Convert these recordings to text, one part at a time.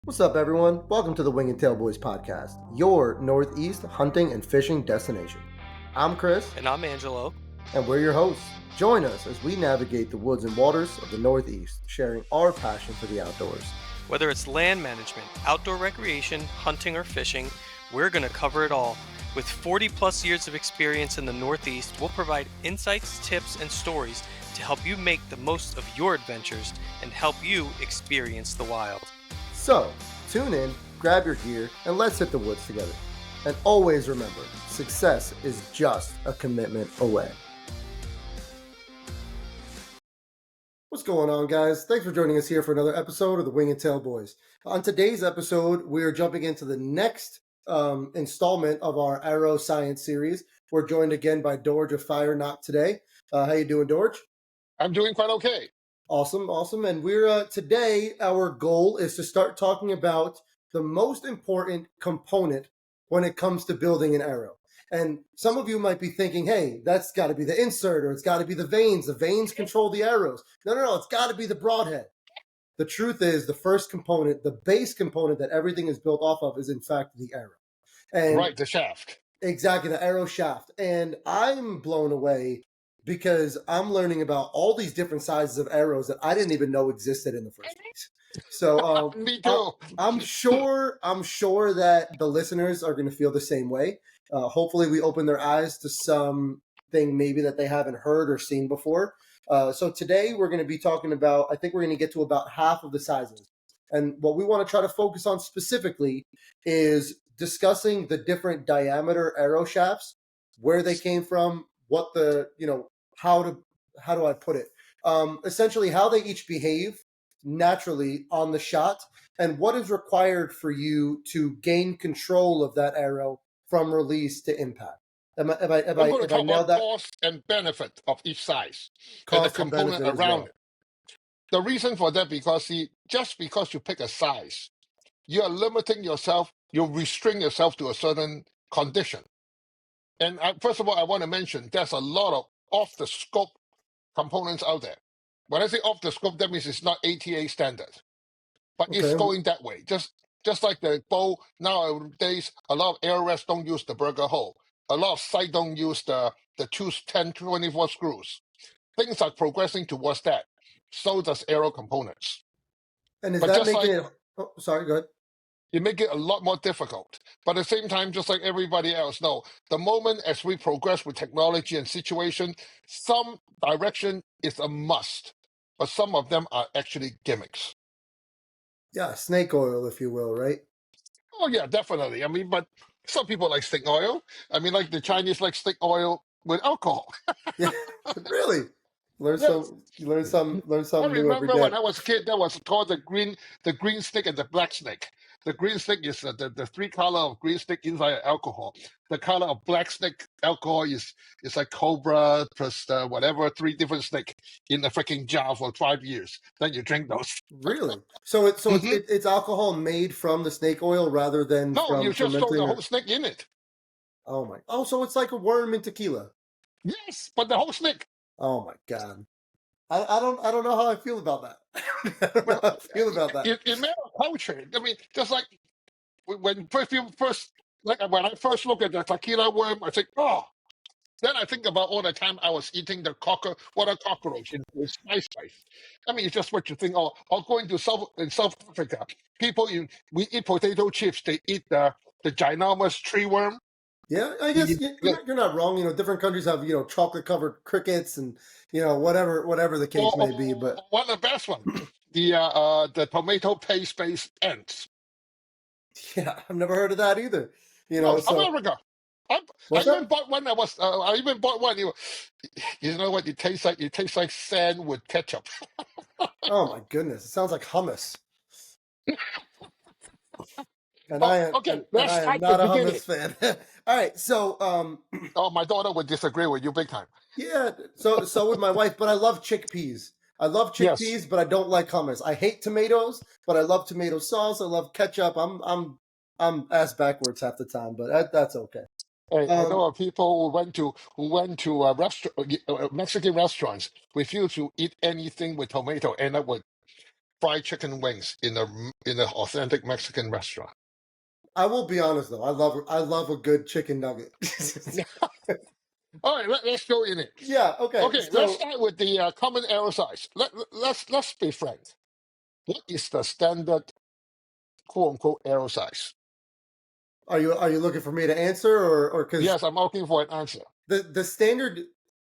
What's up, everyone? Welcome to the Wing and Tail Boys podcast, your Northeast hunting and fishing destination. I'm Chris. And I'm Angelo. And we're your hosts. Join us as we navigate the woods and waters of the Northeast, sharing our passion for the outdoors. Whether it's land management, outdoor recreation, hunting, or fishing, we're going to cover it all. With 40 plus years of experience in the Northeast, we'll provide insights, tips, and stories to help you make the most of your adventures and help you experience the wild. So, tune in, grab your gear, and let's hit the woods together. And always remember, success is just a commitment away. What's going on, guys? Thanks for joining us here for another episode of the Wing and Tail Boys. On today's episode, we are jumping into the next installment of our Arrow Science series. We're joined again by DOrge of Fire Not Today. How you doing, DOrge? I'm doing quite okay. Awesome. And we're today, our goal is to start talking about the most important component when it comes to building an arrow. And some of you might be thinking, hey, that's got to be the insert, or it's got to be the vanes. The vanes control the arrows. No, it's got to be the broadhead. The truth is, the first component, the base component that everything is built off of, is in fact the arrow. And right, the shaft. Exactly, the arrow shaft. And I'm blown away because I'm learning about all these different sizes of arrows that I didn't even know existed in the first place. So Me too. I'm sure that the listeners are going to feel the same way. Hopefully we open their eyes to something maybe that they haven't heard or seen before. So today we're going to be talking about, I think we're going to get to about half of the sizes. And what we want to try to focus on specifically is discussing the different diameter arrow shafts, where they came from, what the, how do I put it? Essentially how they each behave naturally on the shot and what is required for you to gain control of that arrow from release to impact. Have I nailed that? Cost and benefit of each size Cost and the component around it. The reason for that, because just because you pick a size, you are limiting yourself, you restrict yourself to a certain condition. And first of all, I want to mention there's a lot of off-the-scope components out there. When I say off-the-scope, that means it's not ATA standard, but it's going that way. Just like the bow, nowadays, a lot of arrowheads don't use the burger hole. A lot of sight don't use the 10, 24 screws. Things are progressing towards that. So does arrow components. And is that making it... Oh, sorry, go ahead. You make it a lot more difficult. But at the same time, just like everybody else, the moment as we progress with technology and situation, some direction is a must, but some of them are actually gimmicks. Yeah, snake oil, if you will, right? Oh, yeah, definitely. I mean, but some people like snake oil. I mean, like the Chinese like snake oil with alcohol. Yeah, really? Learn something new every day. I remember when I was a kid, that was called the green snake and the black snake. The green snake is the three color of green snake inside alcohol. The color of black snake alcohol is like cobra plus whatever, 3 different snake in a freaking jar for 5 years. Then you drink those. Really? So it's alcohol made from the snake oil rather than no, from you just throw the whole snake in it. Oh my! Oh, so it's like a worm in tequila. Yes, but the whole snake. Oh my God! I don't know how I feel about that. I don't know how I feel about that. In culture, I mean, just like when I first look at the tequila worm, I think, oh. Then I think about all the time I was eating the water cockroach in spice rice. I mean, it's just what you think. Or going to South Africa, we eat potato chips. They eat the ginormous tree worm. Yeah, I guess you're not wrong. Different countries have chocolate covered crickets and whatever the case may be. But one of the best one, the tomato paste based ants. Yeah, I've never heard of that either. America. I even bought one. I even bought one. You know what? It tastes like sand with ketchup. Oh my goodness! It sounds like hummus. And I am not a hummus fan. All right, so oh, my daughter would disagree with you big time. Yeah, so would my wife. But I love chickpeas. I love chickpeas, yes. But I don't like hummus. I hate tomatoes, but I love tomato sauce. I love ketchup. I'm ass backwards half the time, but that's okay. I know of people who went to Mexican restaurants, refused to eat anything with tomato, end up with fried chicken wings in an authentic Mexican restaurant. I will be honest though, I love a good chicken nugget. All right, let's go in it. Yeah. Okay. Okay, let's So start with the common arrow size. Let's be frank. What is the standard quote unquote arrow size? are you looking for me to answer or because Yes, I'm looking for an answer. the standard?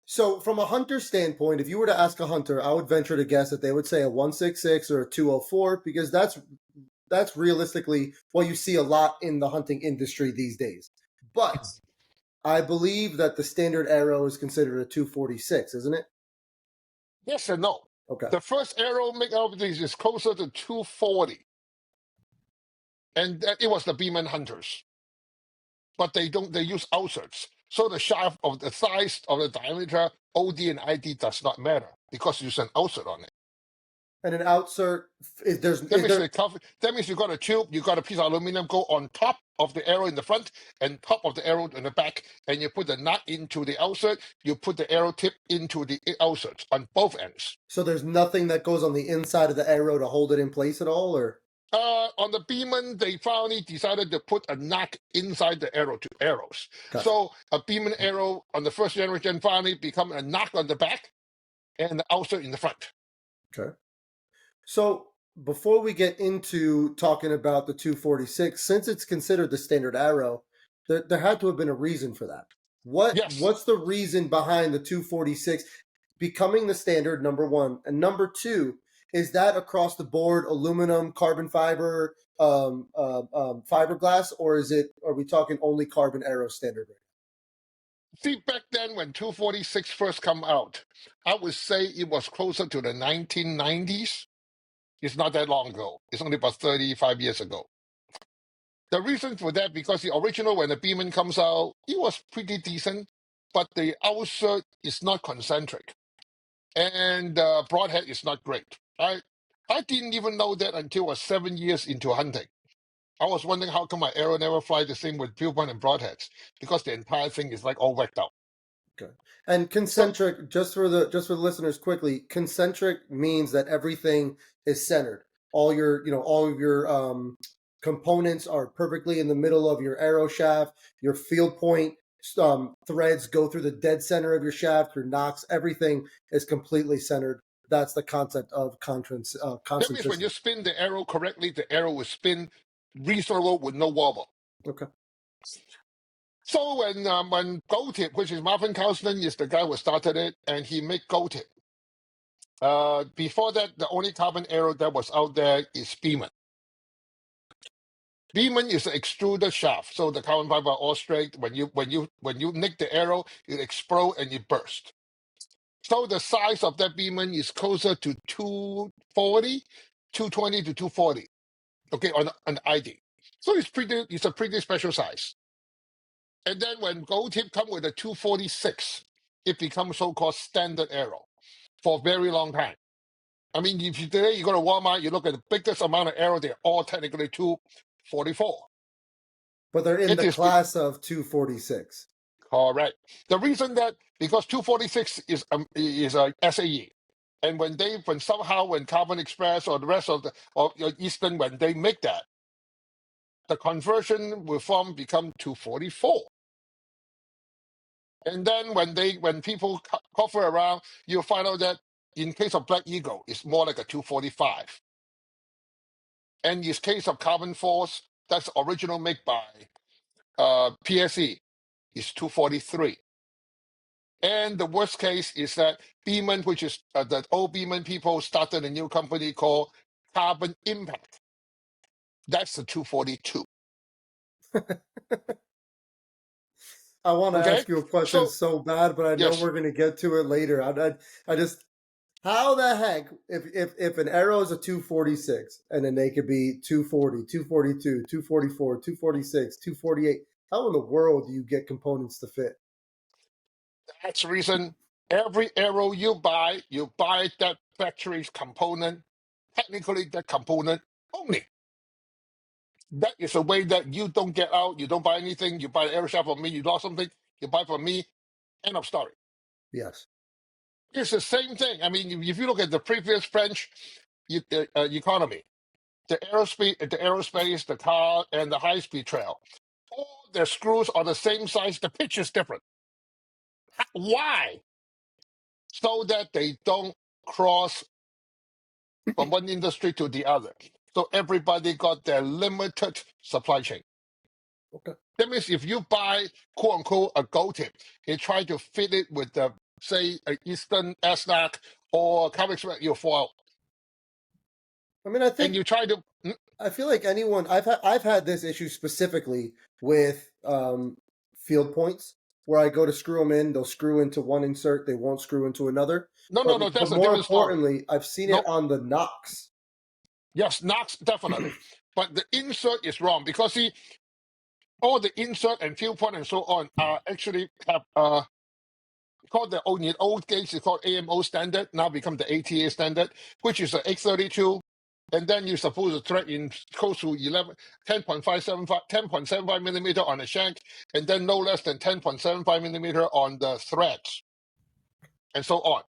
So from a hunter standpoint, if you were to ask a hunter, I would venture to guess that they would say a 166 or a 204 because that's realistically what you see a lot in the hunting industry these days. But I believe that the standard arrow is considered a 246, isn't it? Yes and no. Okay. The first arrow make out of these is closer to 240. And it was the Beeman hunters. But they use outsets. So the shaft of the size of the diameter, OD and ID does not matter because you use an outset on it. And an outsert That means you got a tube, you got a piece of aluminum go on top of the arrow in the front and top of the arrow in the back, and you put the nut into the outsert, you put the arrow tip into the outsert on both ends. So there's nothing that goes on the inside of the arrow to hold it in place at all, or On the Beeman, they finally decided to put a nut inside the arrows. Gotcha. So a Beeman arrow on the first generation finally become a nut on the back and the outsert in the front. Okay. So before we get into talking about the 246, since it's considered the standard arrow, there had to have been a reason for that. Yes. What's the reason behind the 246 becoming the standard, number one? And number two, is that across the board aluminum, carbon fiber, fiberglass, or are we talking only carbon arrow standard? See, back then when 246 first come out, I would say it was closer to the 1990s. It's not that long ago. It's only about 35 years ago. The reason for that, because the original, when the Beeman comes out, it was pretty decent, but the outsert is not concentric. And the broadhead is not great. I didn't even know that until I was 7 years into hunting. I was wondering how come my arrow never fly the same with viewpoint and broadheads, because the entire thing is like all whacked out. Okay. And concentric, just for the listeners quickly, concentric means that everything is centered. All of your components are perfectly in the middle of your arrow shaft. Your field point threads go through the dead center of your shaft. Your nocks, everything is completely centered. That's the concept of concentricity. That means when you spin the arrow correctly, the arrow will spin reasonable with no wobble. Okay. So when Gold Tip, which is Marvin Kausman, is the guy who started it, and he made Gold Tip. Before that, the only carbon arrow that was out there is Beeman. Beeman is an extruded shaft, so the carbon fiber are all straight. When you nick the arrow, it explodes and it bursts. So the size of that Beeman is closer to 240, 220 to 240. Okay, on ID. So it's a pretty special size. And then when Gold Tip come with a 246, it becomes so-called standard arrow for a very long time. I mean, if today you go to Walmart, you look at the biggest amount of arrow, they're all technically 244. But they're in the class of 246. Correct. The reason that, because 246 is a SAE. And when Carbon Express or the rest of Eastern, when they make that, the conversion will become 244. And then when people cover around, you'll find out that in case of Black Eagle, it's more like a 245. And in case of Carbon Force, that's original made by PSE, is 243. And the worst case is that Beeman, which is the old Beeman people started a new company called Carbon Impact. That's the 242. I want to ask you a question so bad, but I know yes. we're going to get to it later. I just, how the heck, if an arrow is a 246 and then they could be 240, 242, 244, 246, 248, how in the world do you get components to fit? That's the reason every arrow you buy that factory's component, technically that component only. That is a way that you don't get out, you don't buy anything, you buy an arrow shaft from me, you lost something, you buy from me, end of story. Yes. It's the same thing. I mean, if you look at the previous French, economy, the aerospace, the car, and the high-speed trail. All their screws are the same size. The pitch is different. Why? So that they don't cross from one industry to the other. So everybody got their limited supply chain. Okay. That means if you buy, quote unquote, a gold tip, you try to fit it with the, say, Eastern SNAC or Comics, you'll fall out. I mean, I And think you try to. I feel like anyone I've had this issue specifically with field points where I go to screw them in, they'll screw into one insert, they won't screw into another. No, But that's a more different story. importantly, I've seen No. it on the Knox. Yes, Knox, definitely. But the insert is wrong because, see, all the insert and field point and so on are actually have called the old gauge is called AMO standard, now become the ATA standard, which is the 832. And then you're supposed to thread in close to 10.75 millimeter on the shank, and then no less than 10.75 millimeter on the threads, and so on.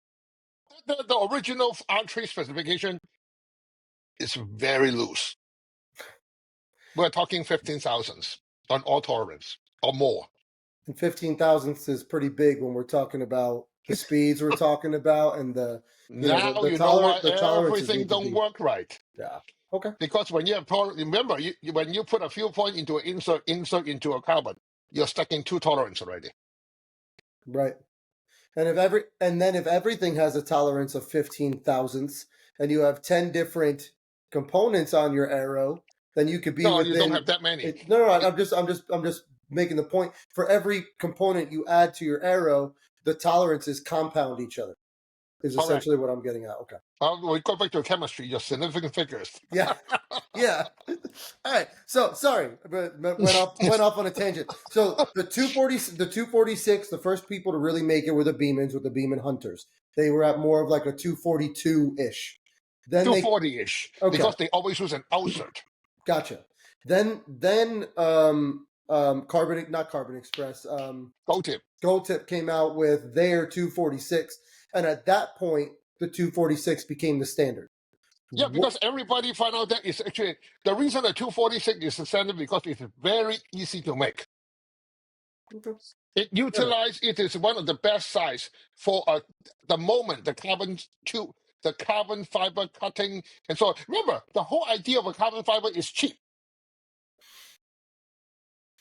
The original archery specification is very loose. We're talking 15 thousandths on all tolerance or more. And 15 thousandths is pretty big when we're talking about the speeds we're talking about and the Now the you know why tolerances everything need to don't be. work right. Yeah. Okay. Because when you have remember, when you put a field point into an insert into a carbon, you're stacking two tolerance already. Right. And if everything has a tolerance of 15 thousandths and you have 10 different components on your arrow, then you could be No, within. you don't have that many. I'm just making the point. For every component you add to your arrow, the tolerances compound each other. Is essentially what I'm getting at. Okay. We go back to chemistry. Your significant figures. Yeah. Yeah. All right. So sorry, but went off on a tangent. So the 246, the first people to really make it were the Beemans with the Beeman Hunters. They were at more of like a 242-ish. Then 240-ish. Okay. Because they always use an outsert. Gotcha. Then not Carbon Express. Gold Tip came out with their 246, and at that point, the 246 became the standard. Yeah, because everybody found out that it's actually the reason the 246 is the standard because it's very easy to make. Okay. It is one of the best size for the moment the carbon fiber cutting and so on. Remember, the whole idea of a carbon fiber is cheap.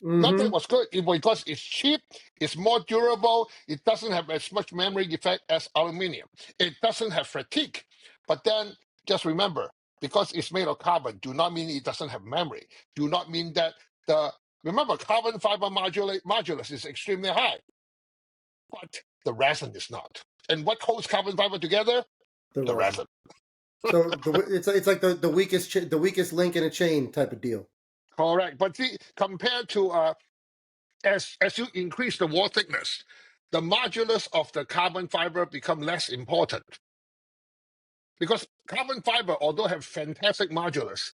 Not that it was good, because it's cheap, it's more durable, it doesn't have as much memory effect as aluminum. It doesn't have fatigue. But then just remember, because it's made of carbon, do not mean it doesn't have memory. Do not mean that remember, carbon fiber modulus is extremely high. But the resin is not. And what holds carbon fiber together? The resin. So it's like the weakest link in a chain type of deal. Correct. But see, compared to as you increase the wall thickness, the modulus of the carbon fiber become less important. Because carbon fiber, although have fantastic modulus,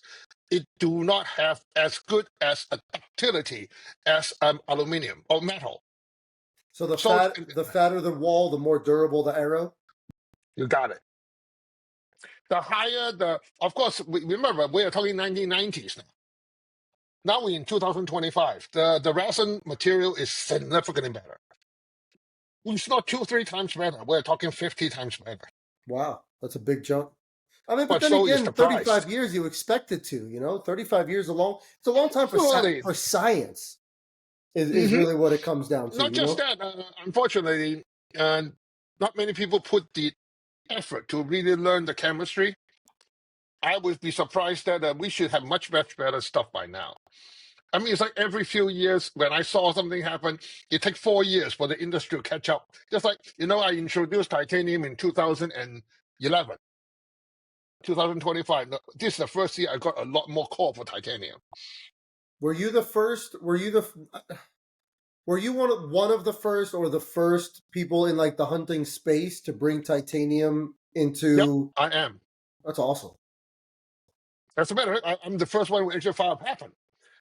it do not have as good as a ductility as aluminum or metal. So the fatter the wall, the more durable the arrow? You got it. The higher of course, remember, we are talking 1990s now. Now we're in 2025. The resin material is significantly better. It's not 2-3 times better. We're talking 50 times better. Wow, that's a big jump. I mean, but then so again, 35 years you expect it to. 35 years it's a long time for science. Is really what it comes down to. Not just that. Unfortunately, not many people put the effort to really learn the chemistry. I would be surprised that we should have much better stuff by now. I mean, it's like every few years when I saw something happen, it takes 4 years for the industry to catch up. Just like, I introduced titanium in 2011. 2025. This is the first year I got a lot more call for titanium. Were you the first? Were you one of the first, or the first people in like the hunting space to bring titanium into? Yep, I am. That's awesome. As a matter of fact, I'm the first one who actually filed a patent.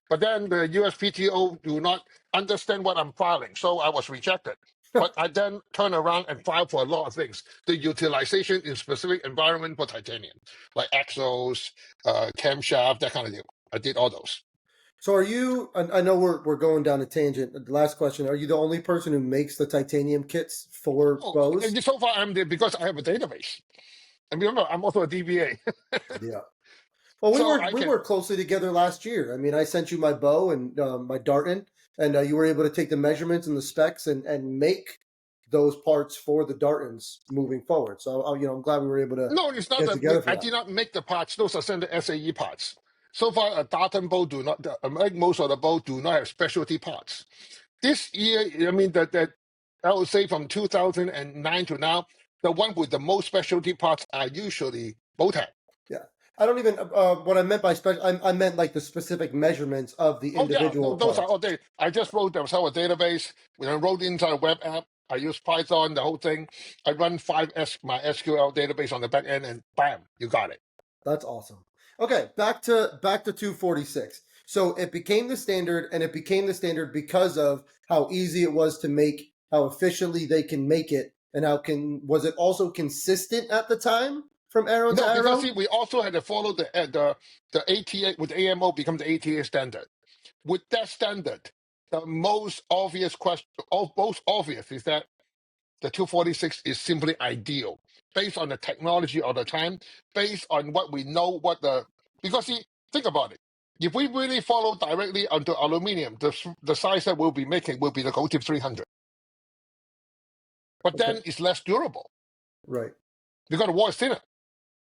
But then the USPTO do not understand what I'm filing, so I was rejected. But I then turn around and file for a lot of things. The utilization in specific environment for titanium, like axles, camshaft, that kind of deal. I did all those. So are you? I know we're going down a tangent. The last question: are you the only person who makes the titanium kits for Oh, bows? and so far I'm there because I have a database. And remember, I'm also a DBA. Yeah. Well, we So worked I we can. worked closely together last year. I mean, I sent you my bow and my darton, and you were able to take the measurements and the specs and make those parts for the dartons moving forward. So I'm glad we were able to No, it's not get that together for I that. did not make the parts. Those are sent to SAE parts. So far, a Darton bow do not, like most of the bow do not have specialty parts. This year, I mean, that I would say from 2009 to now, the one with the most specialty parts are usually Bowtech. Yeah. I don't even what I meant by special. I meant like the specific measurements of the Oh yeah, individual those are parts. all day. I just wrote themselves a database. When I wrote inside a web app, I use Python, the whole thing. I run my SQL database on the back end, and bam, you got it. That's awesome. Okay, back to 246. So it became the standard, and it became the standard because of how easy it was to make, how efficiently they can make it, and was it also consistent at the time from arrow to No, because arrow? see, we also had to follow the ATA with AMO become the ATA standard. With that standard, the most obvious question, most obvious is that the 246 is simply ideal based on the technology of the time, based on what we know, because see, think about it. If we really follow directly onto aluminium, the size that we'll be making will be the GoTip 300. But Okay, then it's less durable right. because the wall is thinner.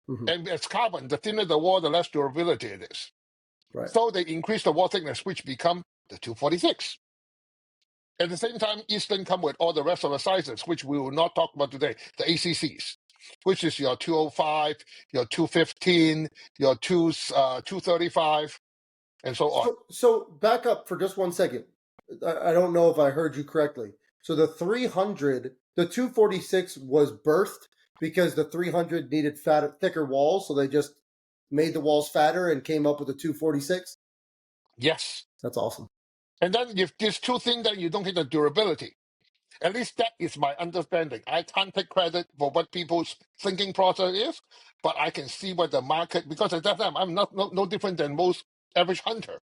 Hmm. And it's carbon. The thinner the wall, the less durability it is. Right. So they increase the wall thickness, which become the 246. At the same time, Eastern come with all the rest of the sizes, which we will not talk about today, the ACCs, which is your 205, your 215, your 235, and so on. So back up for just 1 second. I don't know if I heard you correctly. So the 300, the 246 was birthed because the 300 needed thicker walls, so they just made the walls fatter and came up with the 246. Yes. That's awesome. And then if there's two things that you don't get the durability, at least that is my understanding. I can't take credit for what people's thinking process is, but I can see what the market, because at that time, I'm not no different than most average hunter.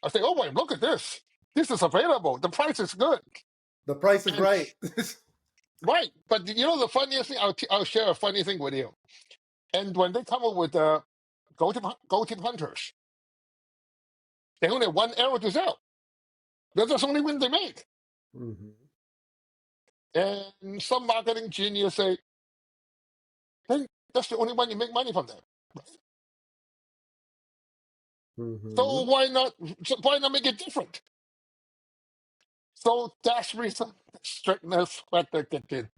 I say, oh, wait, look at this. This is available. The price is good. The price is And right. right. But you know, the funniest thing, I'll share a funny thing with you. And when they come up with go-tip hunters, they only have one arrow to sell. That's the only one they make. Hmm. And some marketing genius say, hey, that's the only one you make money from them. Hmm. So why not make it different? So that's reason strictness what they get in.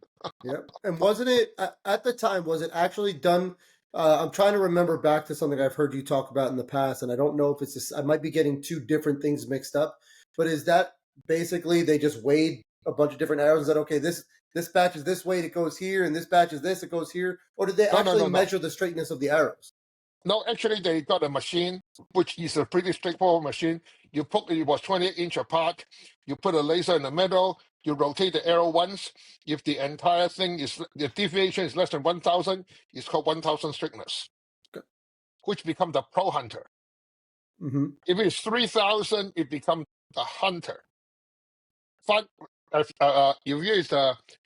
Yep. And wasn't it at the time? Was it actually done? I'm trying to remember back to something I've heard you talk about in the past, and I don't know if it's this. I might be getting two different things mixed up. But is that basically they just weighed a bunch of different arrows and said, okay, this batch is this weight, it goes here, and this batch is this, it goes here, or did they No, no, actually no, no. measure the straightness of the arrows? No, actually, they got a machine, which is a pretty straightforward machine. It was 28-inch apart. You put a laser in the middle. You rotate the arrow once. If the entire thing the deviation is less than 1,000, it's called 1,000 strictness, Okay. which becomes the pro hunter. Mm-hmm. If it's 3,000, it becomes the hunter. If it's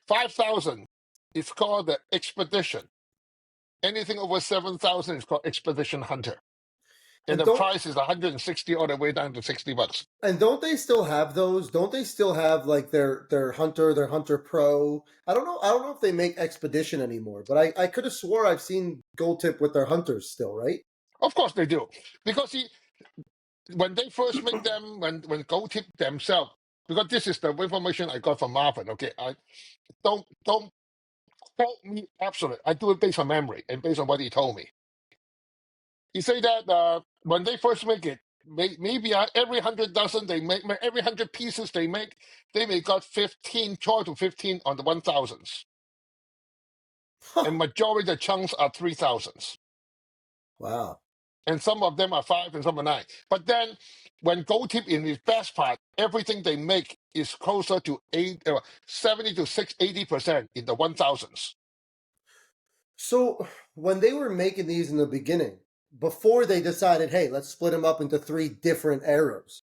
5,000, it's called the expedition. Anything over 7,000 is called expedition hunter. And And the don't price is 160 all the way down to $60. and don't they still have those? Don't they still have like their Hunter Pro? I don't know if they make Expedition anymore, but I could have swore I've seen Gold Tip with their Hunters still, right? Of course they do. Because see, when they first make them, when GoTip themselves, because this is the information I got from Marvin, okay? I don't quote me absolutely. I do it based on memory and based on what he told me. He said that when they first make it, maybe every 100 dozen they make, every 100 pieces they make, they may got 15, 12 to 15 on the 1,000s. Huh. And majority of the chunks are 3,000s. Wow. and some of them are 5 and some are 9. But then when gold tip in its best part, everything they make is closer to 70 to 80% in the 1000s. So when they were making these in the beginning, before they decided, hey, let's split them up into 3 different arrows,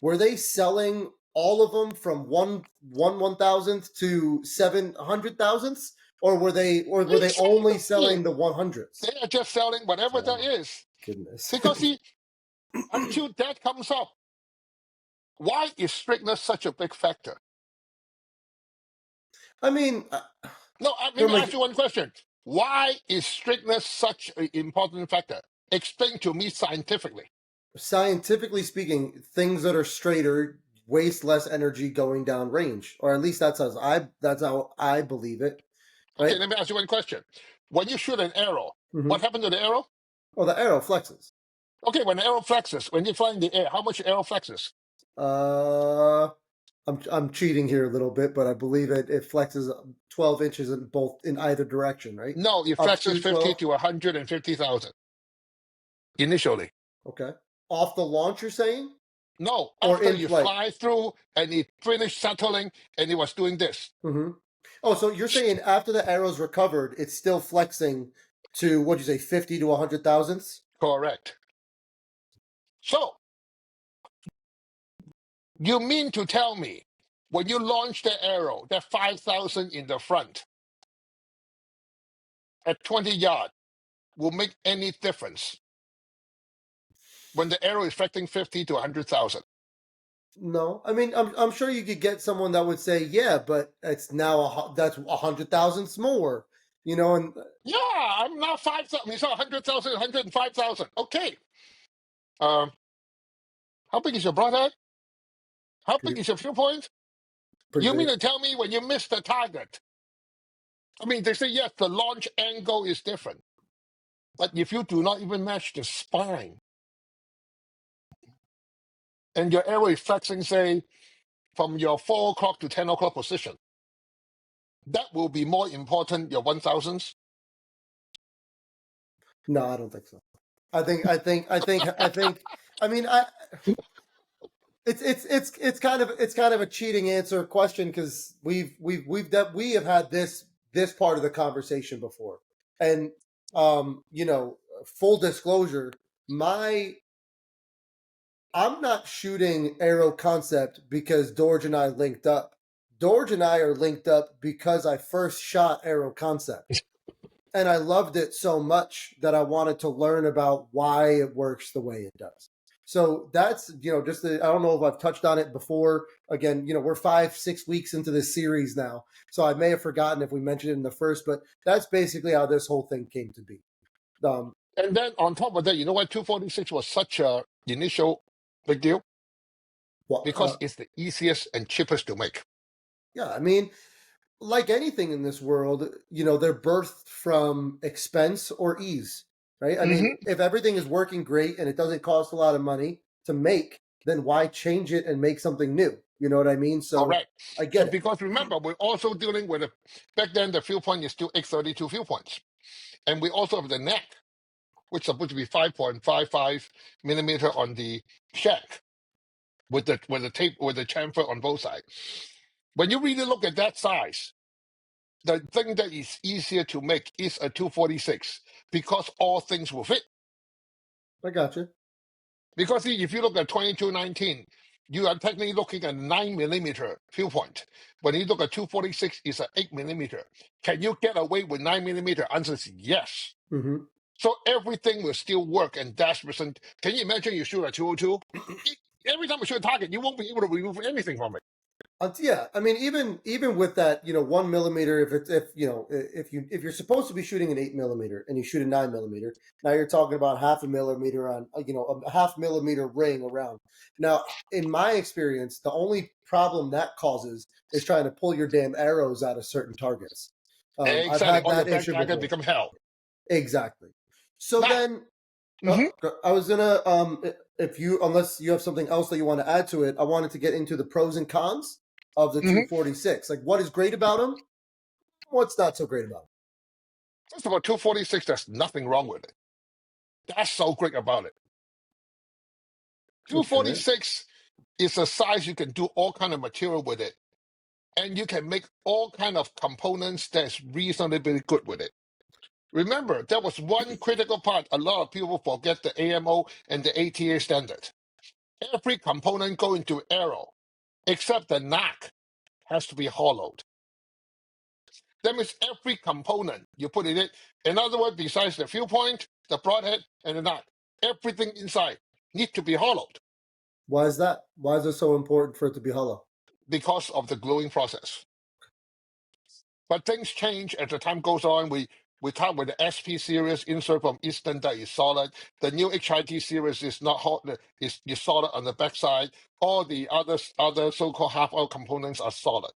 were they selling all of them from one thousandth to 700,000ths, or were they only selling the 100s? They are just selling whatever there is. Goodness. Because see, until that comes up, why is strictness such a big factor? I mean, No, let me ask you one question. Why is strictness such an important factor? Explain to me scientifically. Scientifically speaking, things that are straighter waste less energy going down range, or at least that's how I believe it. Right? Okay, let me ask you one question. When you shoot an arrow, Mhm. what happened to the arrow? Oh, the arrow flexes. Okay, when the arrow flexes, when you fly in the air, how much arrow flexes? I'm cheating here a little bit, but I believe it flexes 12 inches in either direction, right? No, it Up flexes to 50 12? to 150,000 initially. Okay. Off the launch, you're saying? No, Or after in you flight? fly through and it finished settling and it was doing this. Mm-hmm. Oh, so you're saying after the arrow's recovered, it's still flexing to, what'd you say, 50 to 100 thousandths? Correct. So, you mean to tell me when you launch the arrow, that 5,000 in the front at 20 yards will make any difference when the arrow is flexing 50 to 100,000? No, I mean, I'm sure you could get someone that would say, yeah, but it's now that's 100 thousandths more, and Yeah, I'm not 5,000. You saw 100,000, 105,000. Okay. How big is your broadhead? How big is your fuel point? pretty You mean big. to tell me when you miss the target? I mean, they say, yes, the launch angle is different. But if you do not even match the spine, and your arrow is flexing, say, from your 4 o'clock to 10 o'clock position, that will be more important, your 1,000s? No, I don't think so. I mean, it's kind of a cheating answer question because we have had this part of the conversation before, and full disclosure, I'm not shooting Aero Concept because DOrge and I linked up. DOrge and I are linked up because I first shot Aero Concept. And I loved it so much that I wanted to learn about why it works the way it does. So that's, I don't know if I've touched on it before. Again, we're 5-6 weeks into this series now. So I may have forgotten if we mentioned it in the first, but that's basically how this whole thing came to be. And then on top of that, you know why 246 was such a initial big deal? Because it's the easiest and cheapest to make. Yeah, I mean, like anything in this world, they're birthed from expense or ease, right? I mean, if everything is working great and it doesn't cost a lot of money to make, then why change it and make something new? You know what I mean? So Correct. I get and it. Because remember, we're also dealing with back then the fuel point is still 832 fuel points. And we also have the neck, which is supposed to be 5.55 millimeter on the shank with the tape with the chamfer on both sides. When you really look at that size, the thing that is easier to make is a 246 because all things will fit. I got you. Because see, if you look at 2219, you are technically looking at 9 millimeter fuel point. When you look at 246, it's an 8 millimeter. Can you get away with 9 millimeter? Answer is yes. Mm-hmm. So everything will still work, and that's percent. Can you imagine you shoot a 202? Every time you shoot a target, you won't be able to remove anything from it. Yeah, I mean, even with that, 1 millimeter, if you're supposed to be shooting an 8 millimeter and you shoot a 9 millimeter, now you're talking about half a millimeter on, a half millimeter ring around. Now, in my experience, the only problem that causes is trying to pull your damn arrows out of certain targets. Exactly. I've had All that your issue back target before. become hell. Exactly. So Now, then, I was gonna, unless you have something else that you want to add to it, I wanted to get into the pros and cons of the 246. Like, what is great about them? What's not so great about them? First of all, 246, there's nothing wrong with it. That's so great about it. Okay. 246 is a size you can do all kind of material with it, and you can make all kind of components that's reasonably good with it. Remember, that was one critical part. A lot of people forget the AMO and the ATA standard. Every component going into arrow, except the knock, has to be hollowed. That means every component you put in it, in other words, besides the fuel point, the broadhead, and the knock, everything inside needs to be hollowed Why is that? Why is it so important for it to be hollow? because of the gluing process. But things change as the time goes on. We talk with the SP series insert from Eastern that is solid. The new HIT series is not hot, is solid on the backside. All the other so-called half-out components are solid.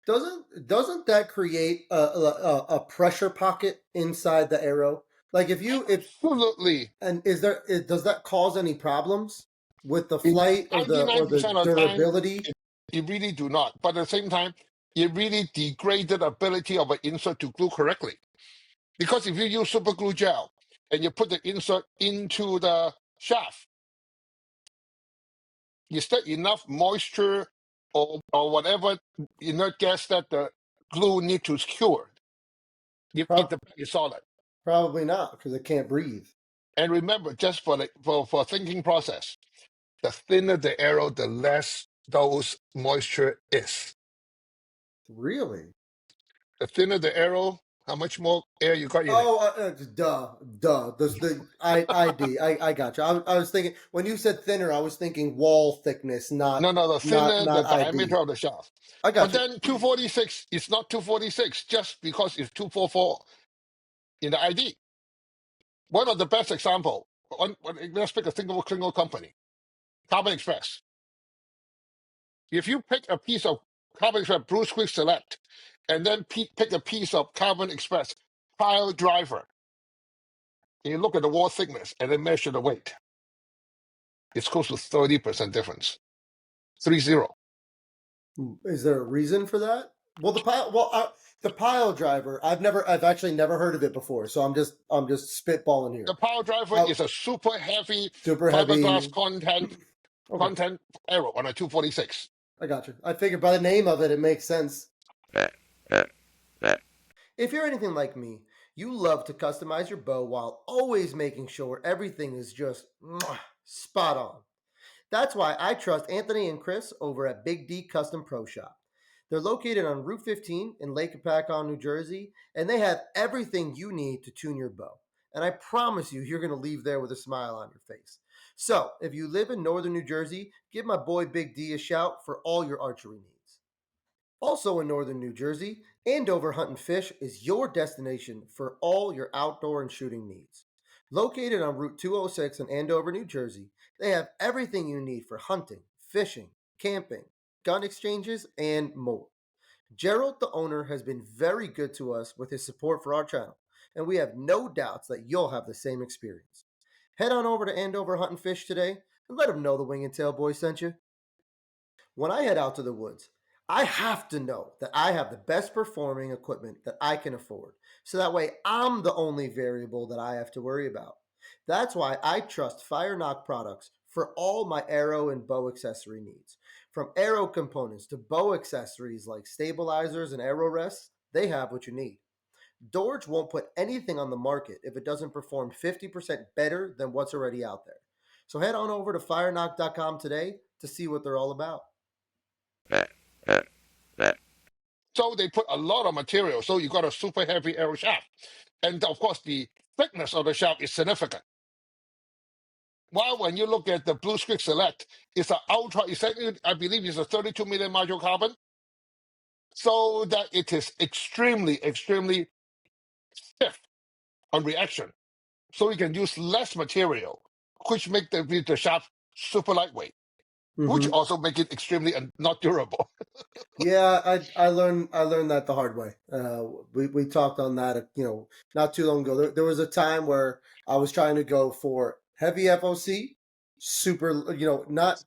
Doesn't that create a pressure pocket inside the arrow? Like if Absolutely. and does that cause any problems with the flight or the 99% of the time, durability? it really do not. But at the same time, it really degraded the ability of an insert to glue correctly. Because if you use super glue gel and you put the insert into the shaft, you still enough moisture or whatever inert gas that the glue need to cure. You keep the bag solid. Probably not, because it can't breathe. And remember, just for thinking process, the thinner the arrow, the less those moisture is. Really? The thinner the arrow, how much more air you got in it. Oh, duh. I got you. I was thinking, when you said thinner, I was thinking wall thickness, not No, the thinner not the ID. diameter of the shaft. I got But you. then 246 is not 246 just because it's 244 in the ID. One of the best example, let's pick a single company, Carbon Express. If you pick a piece of Carbon Express Bruce Quick Select, and then pick a piece of Carbon Express pile driver, and you look at the wall thickness and then measure the weight, it's close to 30% difference. 30. Is there a reason for that? Well, the pile driver, I've actually never heard of it before, so I'm just spitballing here. The pile driver is a super heavy fiberglass content arrow on a 246. I got you. I figured by the name of it, it makes sense. If you're anything like me, you love to customize your bow while always making sure everything is just spot on. That's why I trust Anthony and Chris over at Big D Custom Pro Shop. They're located on Route 15 in Lake Apacon, New Jersey, and they have everything you need to tune your bow. And I promise you, you're going to leave there with a smile on your face. So, if you live in northern New Jersey, give my boy Big D a shout for all your archery needs. Also in northern New Jersey, Andover Hunt and Fish is your destination for all your outdoor and shooting needs. Located on Route 206 in Andover, New Jersey, they have everything you need for hunting, fishing, camping, gun exchanges, and more. Gerald, the owner, has been very good to us with his support for our channel, and we have no doubts that you'll have the same experience. Head on over to Andover Hunt and Fish today and let them know the Wing and Tail Boys sent you. When I head out to the woods, I have to know that I have the best performing equipment that I can afford, so that way I'm the only variable that I have to worry about. That's why I trust Fire Knock products for all my arrow and bow accessory needs. From arrow components to bow accessories like stabilizers and arrow rests, they have what you need. DOrge won't put anything on the market if it doesn't perform 50% better than what's already out there. So head on over to fireknock.com today to see what they're all about. So they put a lot of material, so you got a super heavy arrow shaft. And of course, the thickness of the shaft is significant. While when you look at the Blue Squick Select, it's an ultra, I believe it's a 32 million module carbon, so that it is extremely, extremely stiff on reaction. So you can use less material, which make the shaft super lightweight, which also make it extremely not durable. Yeah, I learned that the hard way. We talked on that, not too long ago. There was a time where I was trying to go for heavy FOC, super, not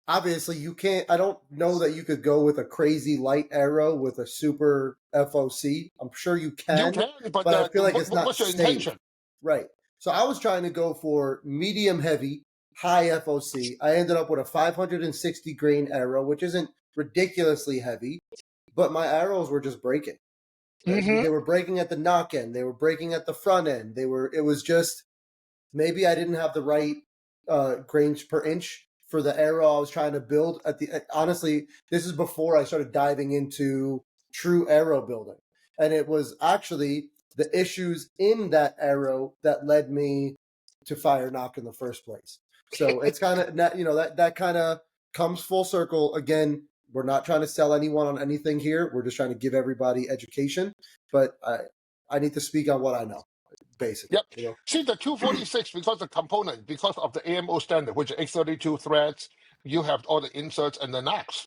obviously you can't. I don't know that you could go with a crazy light arrow with a super FOC. I'm sure you can, You can, but I feel like it's not what's your safe. intention? Right. So I was trying to go for medium heavy, high FOC. I ended up with a 560 grain arrow, which isn't ridiculously heavy, but my arrows were just breaking. Mm-hmm. They were breaking at the knock end. They were breaking at the front end. It was just, maybe I didn't have the right grains per inch for the arrow I was trying to build. Honestly, this is before I started diving into true arrow building, and it was actually the issues in that arrow that led me to fire knock in the first place. So it's kind of that kind of comes full circle again. We're not trying to sell anyone on anything here. We're just trying to give everybody education. But I need to speak on what I know, basically. Yep. See, the 246, because the component, because of the AMO standard, which is X32 threads, you have all the inserts and the knocks.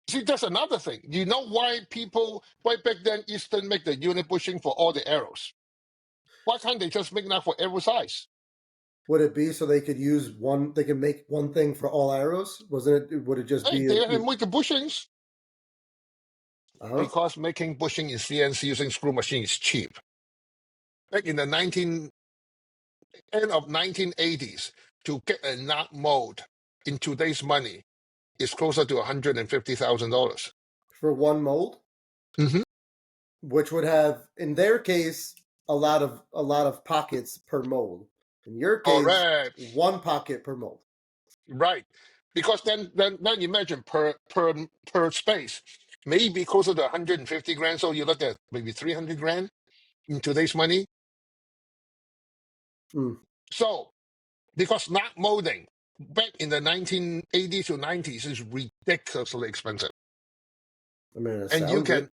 See, that's another thing. You know why back then, Eastern make the unit bushing for all the arrows? Why can't they just make knock for every size? Would it be so they could use one? They could make one thing for all arrows? Wasn't it? Would it just Hey, be? they have make the bushings Uh-huh. because making bushing in CNC using screw machine is cheap. Back in the end of 1980s, to get a knot mold in today's money is closer to $150,000. For one mold, Mm-hmm. which would have, in their case, a lot of pockets per mold. In your case, Correct. one pocket per mold. Right. Because then imagine per space, maybe closer to 150 grand. So you look at maybe 300 grand in today's money. Mm. So because knot molding back in the 1980s to 90s is ridiculously expensive. I mean, it And you sounds it. can,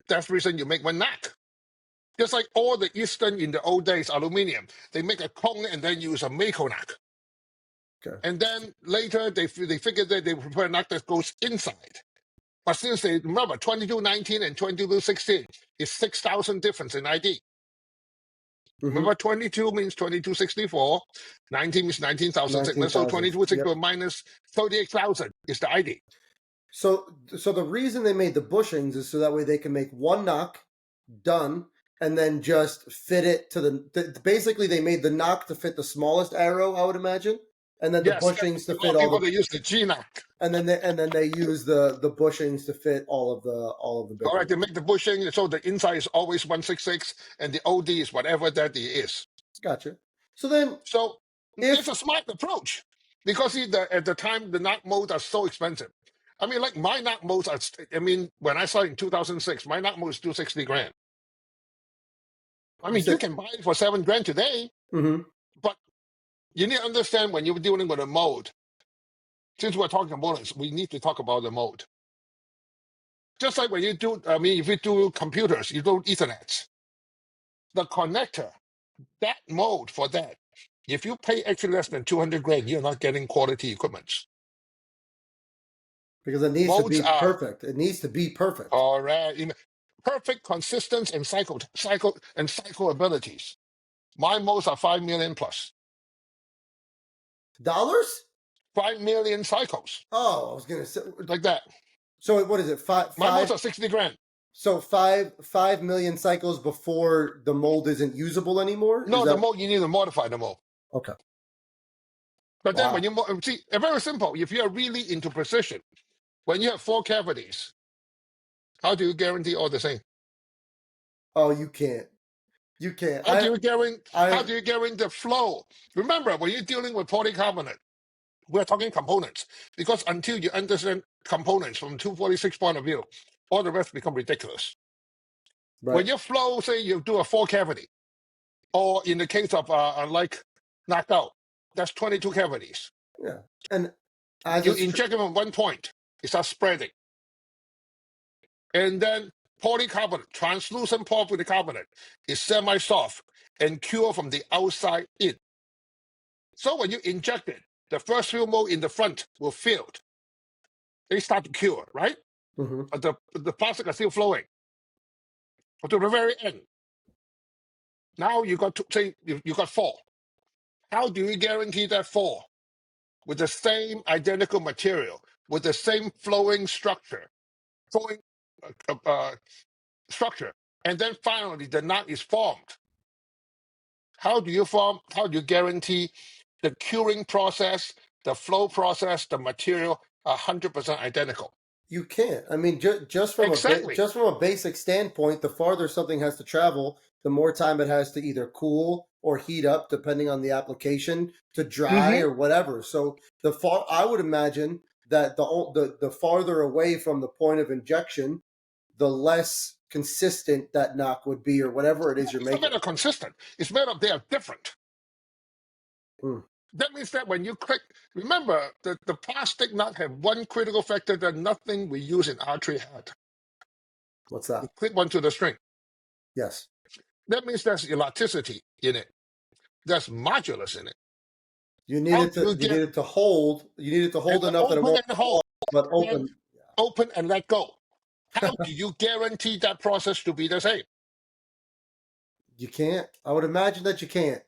that's the reason you make one knot. Just like all the Eastern in the old days, aluminum, they make a cone and then use a Mako knock. Okay. And then later they figured that they prefer a knock that goes inside. But since they remember 2219 and 2216 is 6,000 difference in ID. Mm-hmm. Remember 22 means 2264, 19 means 19,000 thickness, so 19,000. 2264 minus 38,000 is the ID. So the reason they made the bushings is so that way they can make one knock, done, and then just fit it to basically they made the knock to fit the smallest arrow, I would imagine, and then Yes, the bushings to fit people they use the G knock. and then they use the bushings to fit all of the bigger. All right, they make the bushing so the inside is always 166 and the OD is whatever that it is. Gotcha. So then, So it's a smart approach because at the time the knot molds are so expensive. I mean, like my knot molds are. I mean, when I saw it in 2006, my knot mold is 260 grand. I mean, you can buy it for 7 grand today, mm-hmm. but you need to understand when you're dealing with a mold. Since we're talking components, we need to talk about the mold. Just like when you do, I mean, if you do computers, you do Ethernet. The connector, that mold for that, if you pay actually less than 200 grand, you're not getting quality equipment. Because it needs to be perfect. It needs to be perfect. All right. Perfect consistency and cycle abilities. My molds are 5 million plus. Dollars? 5 million cycles. Oh, I was gonna say like that. So what is it? My molds are 60 grand. So 5 million cycles before the mold isn't usable anymore? No, the mold, you need to modify the mold. Okay. But then when you see, very simple. If you're really into precision, when you have 4 cavities, how do you guarantee all the same? Oh, you can't. You can't. How do you guarantee the flow? Remember, when you're dealing with polycarbonate, we're talking components. Because until you understand components from 246 point of view, all the rest become ridiculous. Right. When you flow, say you do a 4 cavity, or in the case of like knockout, that's 22 cavities. Yeah. And you inject them at one point, it starts spreading. And then polycarbonate, translucent polycarbonate, is semi-soft and cure from the outside in. So when you inject it, the first few mold in the front will fill. They start to cure, right? Mm-hmm. But the plastic is still flowing. But to the very end, now you got to say you got 4. How do you guarantee that 4 with the same identical material, with the same flowing structure, structure, and then finally the knot is formed? How do you guarantee the curing process, the flow process, the material are 100% identical? You can't. I mean, just from Exactly. just from a basic standpoint, the farther something has to travel, the more time it has to either cool or heat up, depending on the application, to dry Mm-hmm. or whatever. So I would imagine that the farther away from the point of injection, the less consistent that knock would be, or whatever it is you're It's not making. matter of consistent. It's matter of they are different. Mm, That means that when you click, remember the plastic nut have one critical factor that nothing we use in archery had. what's You that? click onto the string. Yes, That means there's elasticity in it. There's modulus in it. you How needed do you to get hold. You needed to hold and enough that it open won't and fall hold, off, but then open. open and let go? How do you guarantee that process to be the same? You can't. I would imagine that you can't.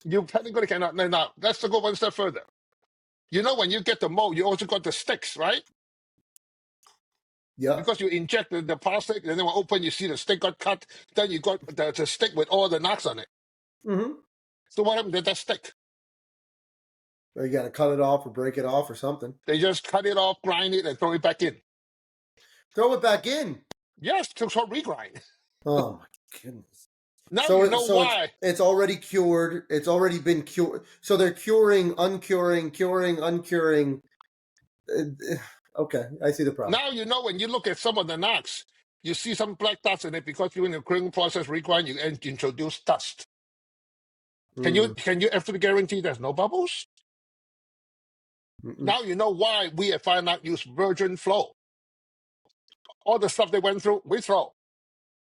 You technically cannot. No. Let's go one step further. You know, when you get the mold, you also got the sticks, right? Yeah. Because you inject the plastic, and then when open, you see the stick got cut. Then you got the stick with all the knocks on it. Mm-hmm. So what happened to that stick? Or you got to cut it off or break it off or something. They just cut it off, grind it, and throw it back in. Throw it back in. Yes, to regrind. Oh my goodness. Now So you know why. it's already cured. It's already been cured. So they're curing, uncuring, curing, uncuring. Okay, I see the problem. Now you know when you look at some of the knocks, you see some black dots in it because during the curing process regrind, you introduce dust. Can you absolutely guarantee there's no bubbles? Mm-mm. Now you know why we at Fine Art use virgin flow. All the stuff they went through, we throw.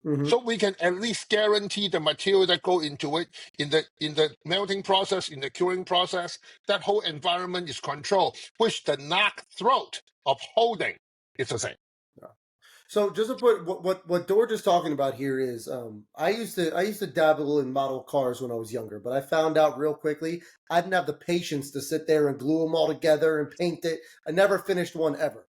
Mm-hmm. So we can at least guarantee the material that go into it in the melting process, in the curing process, that whole environment is controlled, which the knock throat of holding is the same. So just to put what DOrge is talking about here is I used to dabble in model cars when I was younger, but I found out real quickly I didn't have the patience to sit there and glue them all together and paint it. I never finished one ever.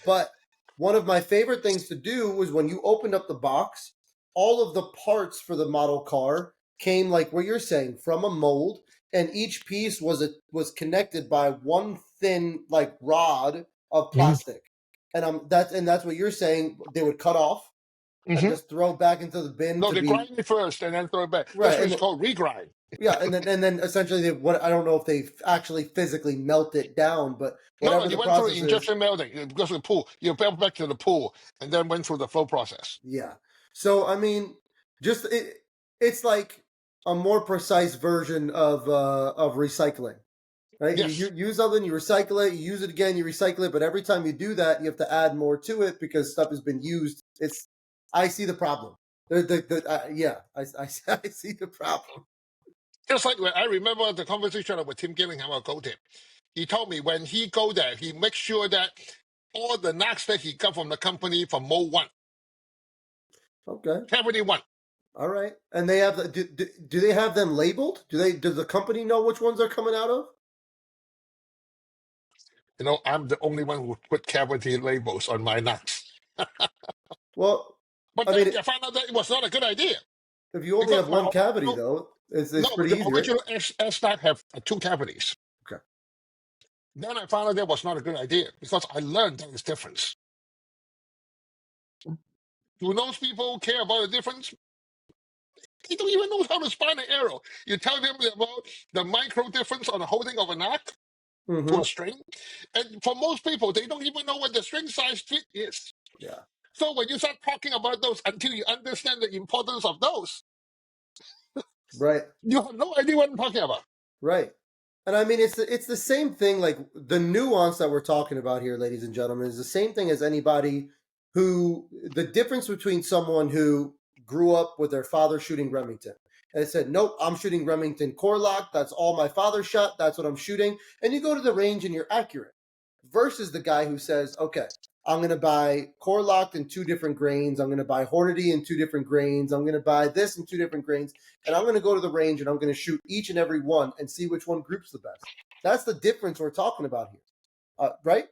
But one of my favorite things to do was when you opened up the box, all of the parts for the model car came like what you're saying from a mold, and each piece was connected by one thin like rod of plastic. And that's what you're saying. They would cut off and just throw back into the bin No, to they be grind it first and then throw it back. That's right. what And it's called regrind. yeah, and then essentially I don't know if they actually physically melt it down, but No, whatever you the went through process is, injection melting because of the pool. You fell back to the pool and then went through the flow process. yeah. So I mean, it's like a more precise version of recycling. Right? Yes. You use something, you recycle it, you use it again, you recycle it, but every time you do that, you have to add more to it because stuff has been used. I see the problem. Yeah, I see the problem. Just like when I remember the conversation with Tim Gillingham about GoTip. He told me when he go there, he makes sure that all the knocks that he got from the company from Mold 1, Okay. Cavity 1. All right. And they have do they have them labeled? Does the company know which ones are coming out of? You know, I'm the only one who put cavity labels on my knocks. Well, But I then mean, I found out that it was not a good idea. if you only Because have my one cavity original, though, it's no, pretty the easy, right? original S knock have 2 cavities. Okay. Then I found out that was not a good idea because I learned there is difference. Do those people care about the difference? They don't even know how to spine an arrow. You tell them about the micro difference on the holding of a knock to Mm-hmm. a string. And for most people, they don't even know what the string size fit is. Yeah. So when you start talking about those until you understand the importance of those, Right. you have no idea what I'm talking about. Right. And I mean, it's the same thing. Like the nuance that we're talking about here, ladies and gentlemen, is the same thing as anybody the difference between someone who grew up with their father shooting Remington and said, "Nope, I'm shooting Remington core lock. That's all my father shot. That's what I'm shooting." And you go to the range and you're accurate. Versus the guy who says, "Okay, I'm going to buy core locked in 2 different grains. I'm going to buy Hornady in 2 different grains. I'm going to buy this in 2 different grains. And I'm going to go to the range and I'm going to shoot each and every one and see which one groups the best." That's the difference we're talking about here, right?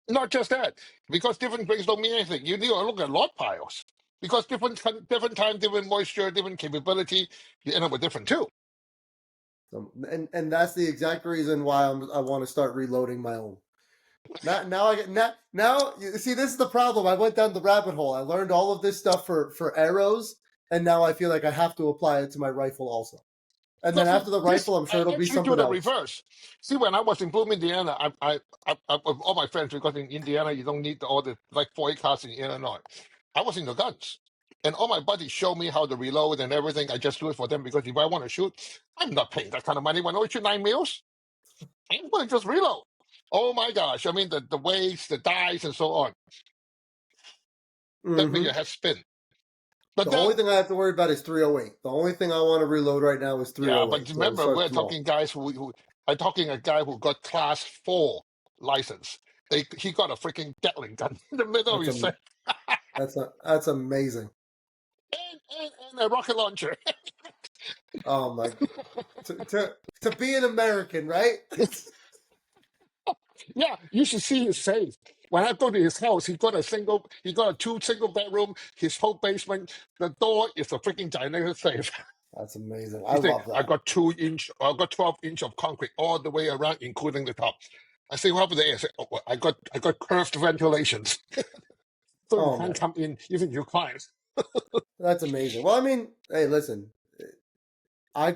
Not just that, because different grains don't mean anything. You need to look at lot piles. Because different time, different moisture, different capability, you end up with different too. And that's the exact reason why I want to start reloading my own. Now you see, this is the problem. I went down the rabbit hole. I learned all of this stuff for arrows, and now I feel like I have to apply it to my rifle also. And then after the rifle, I'm sure it'll be actually do something the else. reverse. See, when I was in Bloom, Indiana, I with all my friends, because in Indiana you don't need all the like 40 cars in Illinois. I was into guns, and all my buddies show me how to reload and everything. I just do it for them because if I want to shoot, I'm not paying that kind of money. When I shoot 9 mils, I'm going to just reload. Oh my gosh! I mean the weights, the dies, and so on. That make your head spin. But The then, only thing I have to worry about is 308. The only thing I want to reload right now is 308. yeah, but remember, So we're small. talking guys who I'm talking a guy who got class 4 license. He got a freaking Gatling gun in the middle of his set. That's amazing. And a rocket launcher. Oh my! To be an American, right? Yeah, you should see his safe. When I go to his house, he got a 2 single bedroom. His whole basement, the door is a freaking gigantic safe. That's amazing. He I said, love that. I got 12 inch of concrete all the way around, including the top. I say, what happened there? I said, oh, well, I got curved ventilations. So you can't come in, even your clients. That's amazing. Well, I mean, hey, listen, a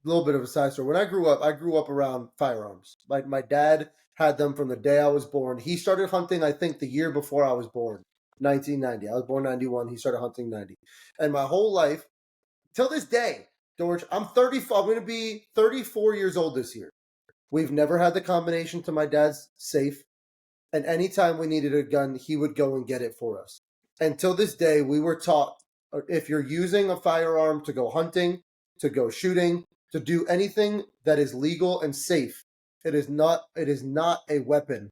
little bit of a side story. When I grew up around firearms. My dad had them from the day I was born. He started hunting, I think, the year before I was born, 1990. I was born 91. He started hunting 90. And my whole life, till this day, DOrge, I'm 34. I'm going to be 34 years old this year. We've never had the combination to my dad's safe. And anytime we needed a gun, he would go and get it for us. Until this day, we were taught, if you're using a firearm to go hunting, to go shooting, to do anything that is legal and safe, it is not a weapon.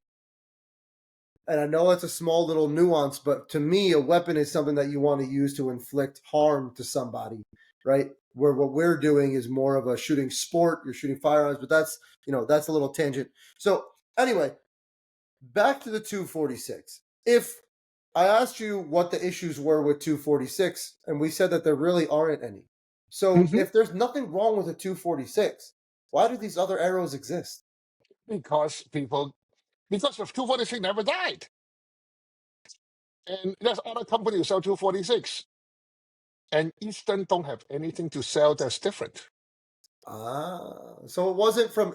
And I know it's a small little nuance, but to me, a weapon is something that you want to use to inflict harm to somebody, right? Where what we're doing is more of a shooting sport. You're shooting firearms, but that's a little tangent. So anyway, back to the 246. If I asked you what the issues were with 246, and we said that there really aren't any. So if there's nothing wrong with a 246, why do these other arrows exist? Because the 246 never died. And there's other companies who sell 246. And Eastern don't have anything to sell that's different. So it wasn't from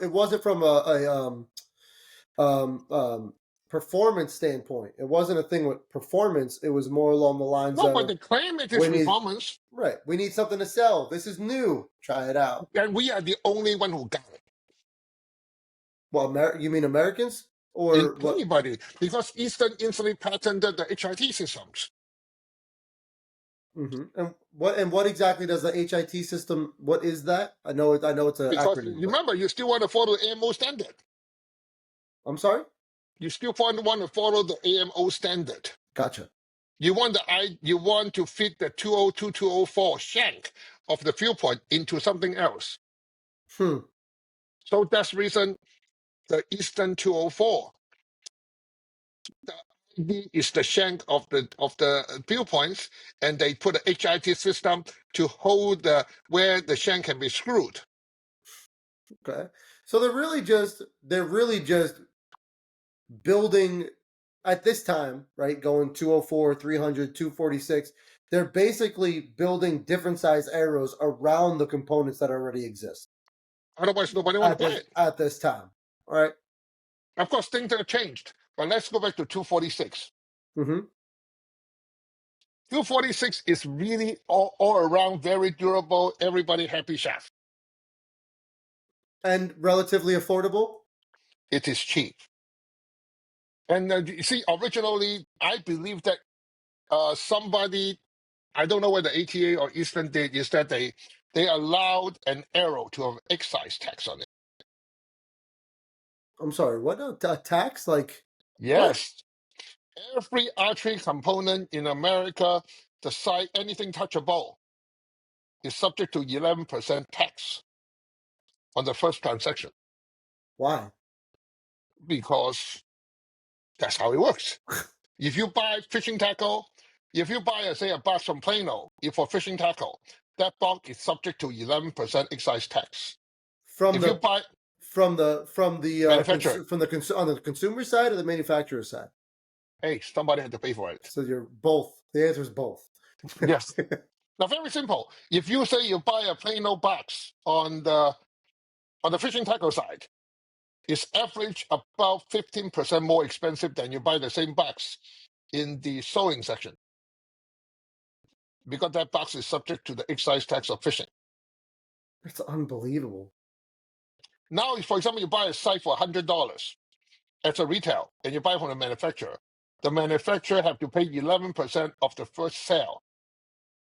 a performance standpoint. It wasn't a thing with performance. It was more along the lines of, but they claim it is performance. Right. We need something to sell. This is new. Try it out. And we are the only one who got it. Well, you mean Americans? Or anybody? Because Eastern instantly patented the HIT systems. Mm-hmm. And what exactly does the HIT system? What is that? I know it's an acronym. Remember, you still want to follow the AMO standard. I'm sorry. You still want to follow the AMO standard. Gotcha. You want to fit the 202-204 shank of the fuel point into something else. So that's the reason the Eastern 204. The ID is the shank of the fuel points, and they put a HIT system to hold where the shank can be screwed. Okay. So they're really just building at this time, right? Going 204, 300, 246. They're basically building different size arrows around the components that already exist. Otherwise, nobody want to buy it at this time. All right. Of course, things have changed. But let's go back to 246. 246 is really all around very durable, everybody happy shaft. And relatively affordable? It is cheap. And you see, originally, I believe that somebody, I don't know whether ATA or Eastern did, is that they allowed an arrow to have excise tax on it. I'm sorry, what? A tax? Like, yes. What? Every archery component in America, the sight, anything touchable, is subject to 11% tax on the first transaction. Why? Because that's how it works. If you buy fishing tackle, if you buy, say, a box from Plano for fishing tackle, that box is subject to 11% excise tax. From If you the buy from the manufacturer, on the consumer side or the manufacturer side. hey, somebody had to pay for it. So you're both. The answer is both. Yes. Now, very simple. If you say you buy a plain old box on the fishing tackle side, it's average about 15% more expensive than you buy the same box in the sewing section, because that box is subject to the excise tax of fishing. That's unbelievable. Now, if, for example, you buy a sight for $100 as a retail, and you buy from the manufacturer have to pay 11% of the first sale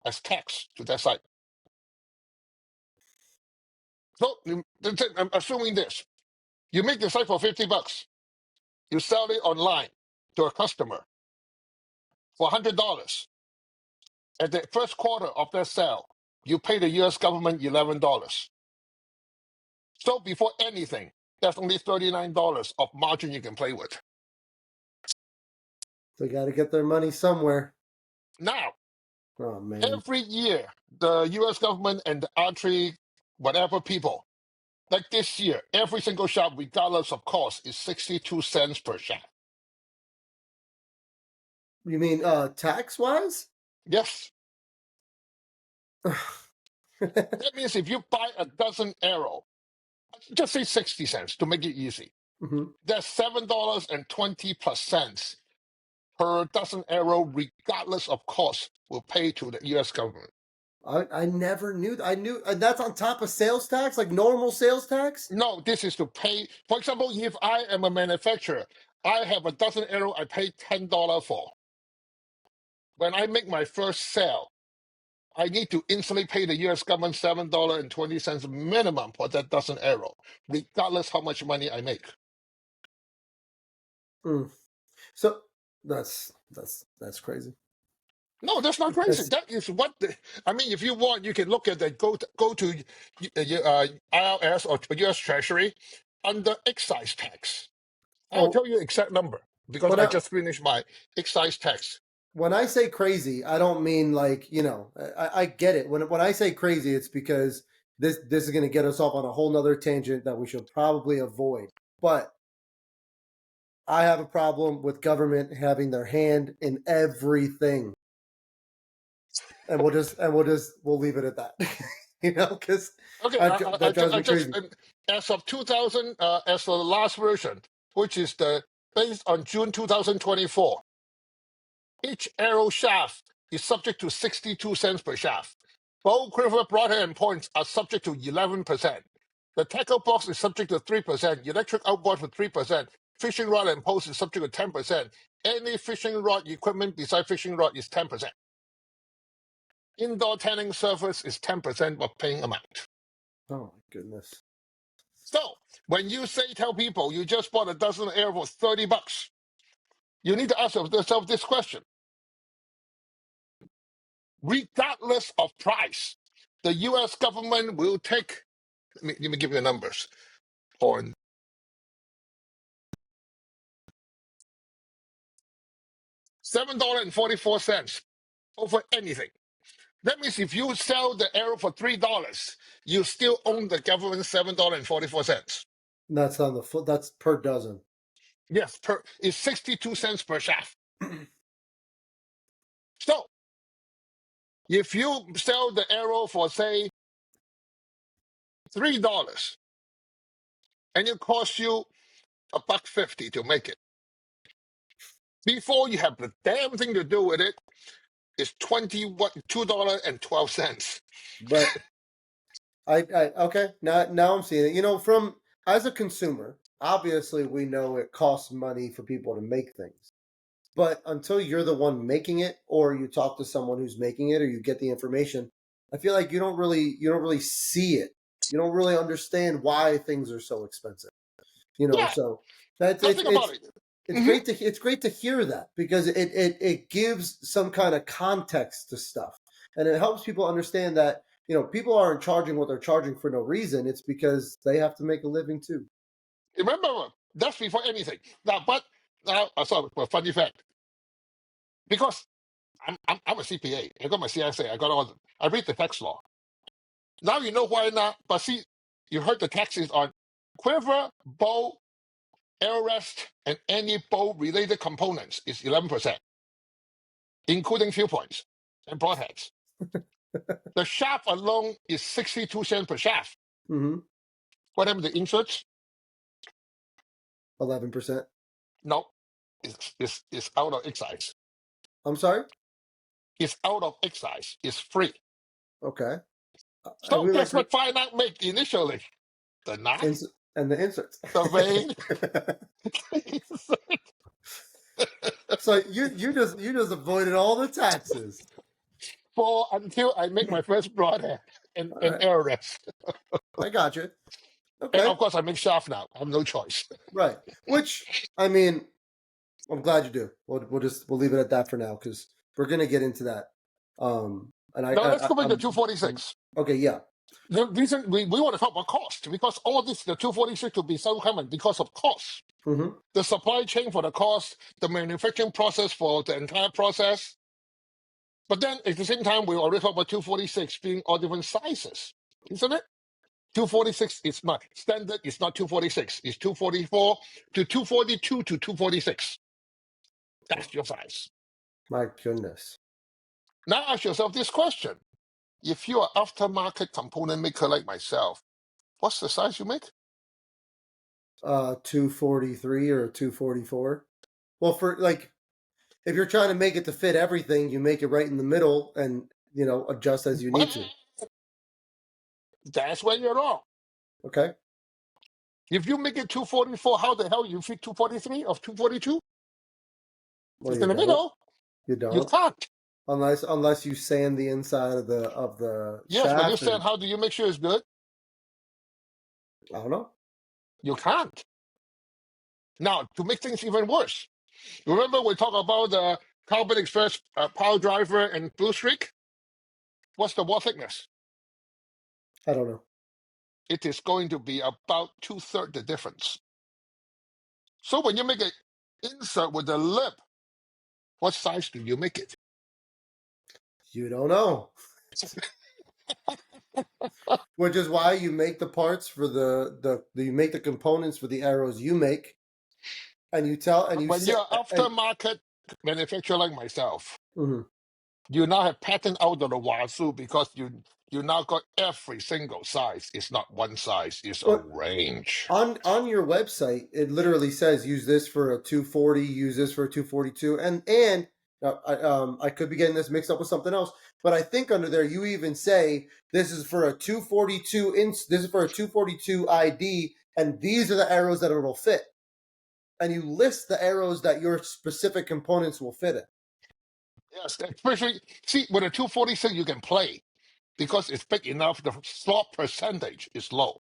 as tax to that site. So I'm assuming this: you make the site for $50, you sell it online to a customer for $100. At the first quarter of that sale, you pay the U.S. government $11. So before anything, that's only $39 of margin you can play with. They got to get their money somewhere. Now, Oh man. every year, the U.S. government and the archery, whatever people, like this year, every single shop, regardless of cost, is 62 cents per shop. You mean tax wise? Yes. That means if you buy a dozen arrow, just say 60 cents to make it easy. Mm-hmm. That's $7.20 per dozen arrow, regardless of cost, will pay to the U.S. government. I never knew. I knew that's on top of sales tax, like normal sales tax. No, this is to pay. For example, if I am a manufacturer, I have a dozen arrow I pay $10 for. When I make my first sale, I need to instantly pay the U.S. government $7.20 minimum for that dozen arrow, regardless how much money I make. So that's crazy. No, that's not crazy. That is what I mean. If you want, you can look at that. Go to IRS or U.S. Treasury under excise tax. I'll tell you exact number because I just finished my excise tax. When I say crazy, I don't mean like, I get it. When I say crazy, it's because this is going to get us off on a whole nother tangent that we should probably avoid. But I have a problem with government having their hand in everything. And we'll leave it at that. Because okay, that drives me crazy. As of 2000, as for the last version, which is based on June 2024, each arrow shaft is subject to 62 cents per shaft. Bow, quiver, broadhead, and points are subject to 11%. The tackle box is subject to 3%. Electric outboard for 3%. Fishing rod and post is subject to 10%. Any fishing rod equipment besides fishing rod is 10%. Indoor tanning surface is 10% of paying amount. Oh my goodness. So when you tell people you just bought a dozen arrow for $30, you need to ask yourself this question. Regardless of price, the U.S. government will take, let me give you the numbers. $7.44 over anything. That means if you sell the arrow for $3, you still own the government $7.44. That's on the foot. That's per dozen. Yes, it's 62 cents per shaft. So, if you sell the arrow for say $3, and it costs you $1.50 to make it, before you have the damn thing to do with it, it's $2.12. But I okay, now I'm seeing it. From as a consumer, obviously we know it costs money for people to make things. But until you're the one making it, or you talk to someone who's making it, or you get the information, I feel like you don't really see it. You don't really understand why things are so expensive. So that's Think about it. It's great to hear that, because it gives some kind of context to stuff, and it helps people understand that people aren't charging what they're charging for no reason. It's because they have to make a living too. Remember, that's before anything. Now I saw a funny fact. Because I'm a CPA, I got my CSA, I read the tax law. Now you know why not. But see, you heard the taxes on quiver, bow, arrow rest, and any bow-related components is 11%, including fuel points and broadheads. The shaft alone is 62 cents per shaft. Mm-hmm. What happened to inserts? 11%. No, it's out of excise. I'm sorry? It's out of excise. It's free. Okay. So we guess like what Finite make initially? The knot, and the inserts. the vein. So you just avoided all the taxes. For until I make my first broadhead and All right. arrow rest. I got you. And Okay. of course I make shaft now. I have no choice. Right. Which, I mean, I'm glad you do. We'll leave it at that for now because we're gonna get into that. Now let's go back to 246. Okay, yeah. The reason we want to talk about cost, because all this, the 246 will be so common because of cost. Mm-hmm. The supply chain for the cost, the manufacturing process for the entire process. But then at the same time, we already talk about 246 being all different sizes, isn't it? 246 is not standard, it's not 246, it's 244 to 242 to 246. That's your size. My goodness. Now ask yourself this question. If you're an aftermarket component maker like myself, what's the size you make? 243 or 244. Well, for like, if you're trying to make it to fit everything, you make it right in the middle and adjust as you need to. That's where you're wrong. Okay. If you make it 244, how the hell you fit 243 or 242? Well, It's in the middle. You don't. You can't. Unless you sand the inside of the Yes, shaft. but you said, how do you make sure it's good? I don't know. You can't. Now, to make things even worse, remember we talked about the Carbon Express power driver and Blue Streak? What's the wall thickness? I don't know. It is going to be about 2/3 the difference. So when you make an insert with a lip, what size do you make it? You don't know. Which is why you make the parts for you make the components for the arrows you make, and you tell and you when you're aftermarket manufacturer like myself, mm-hmm. you now have patent out of the wazoo because you now got every single size. It's not one size; it's a range. On your website, it literally says use this for a 240, use this for a 242, and I could be getting this mixed up with something else, but I think under there you even say this is for a 242 this is for a 242 ID, and these are the arrows that it'll fit, and you list the arrows that your specific components will fit in. Yes, especially see with a 246 you can play because it's big enough. The slot percentage is low.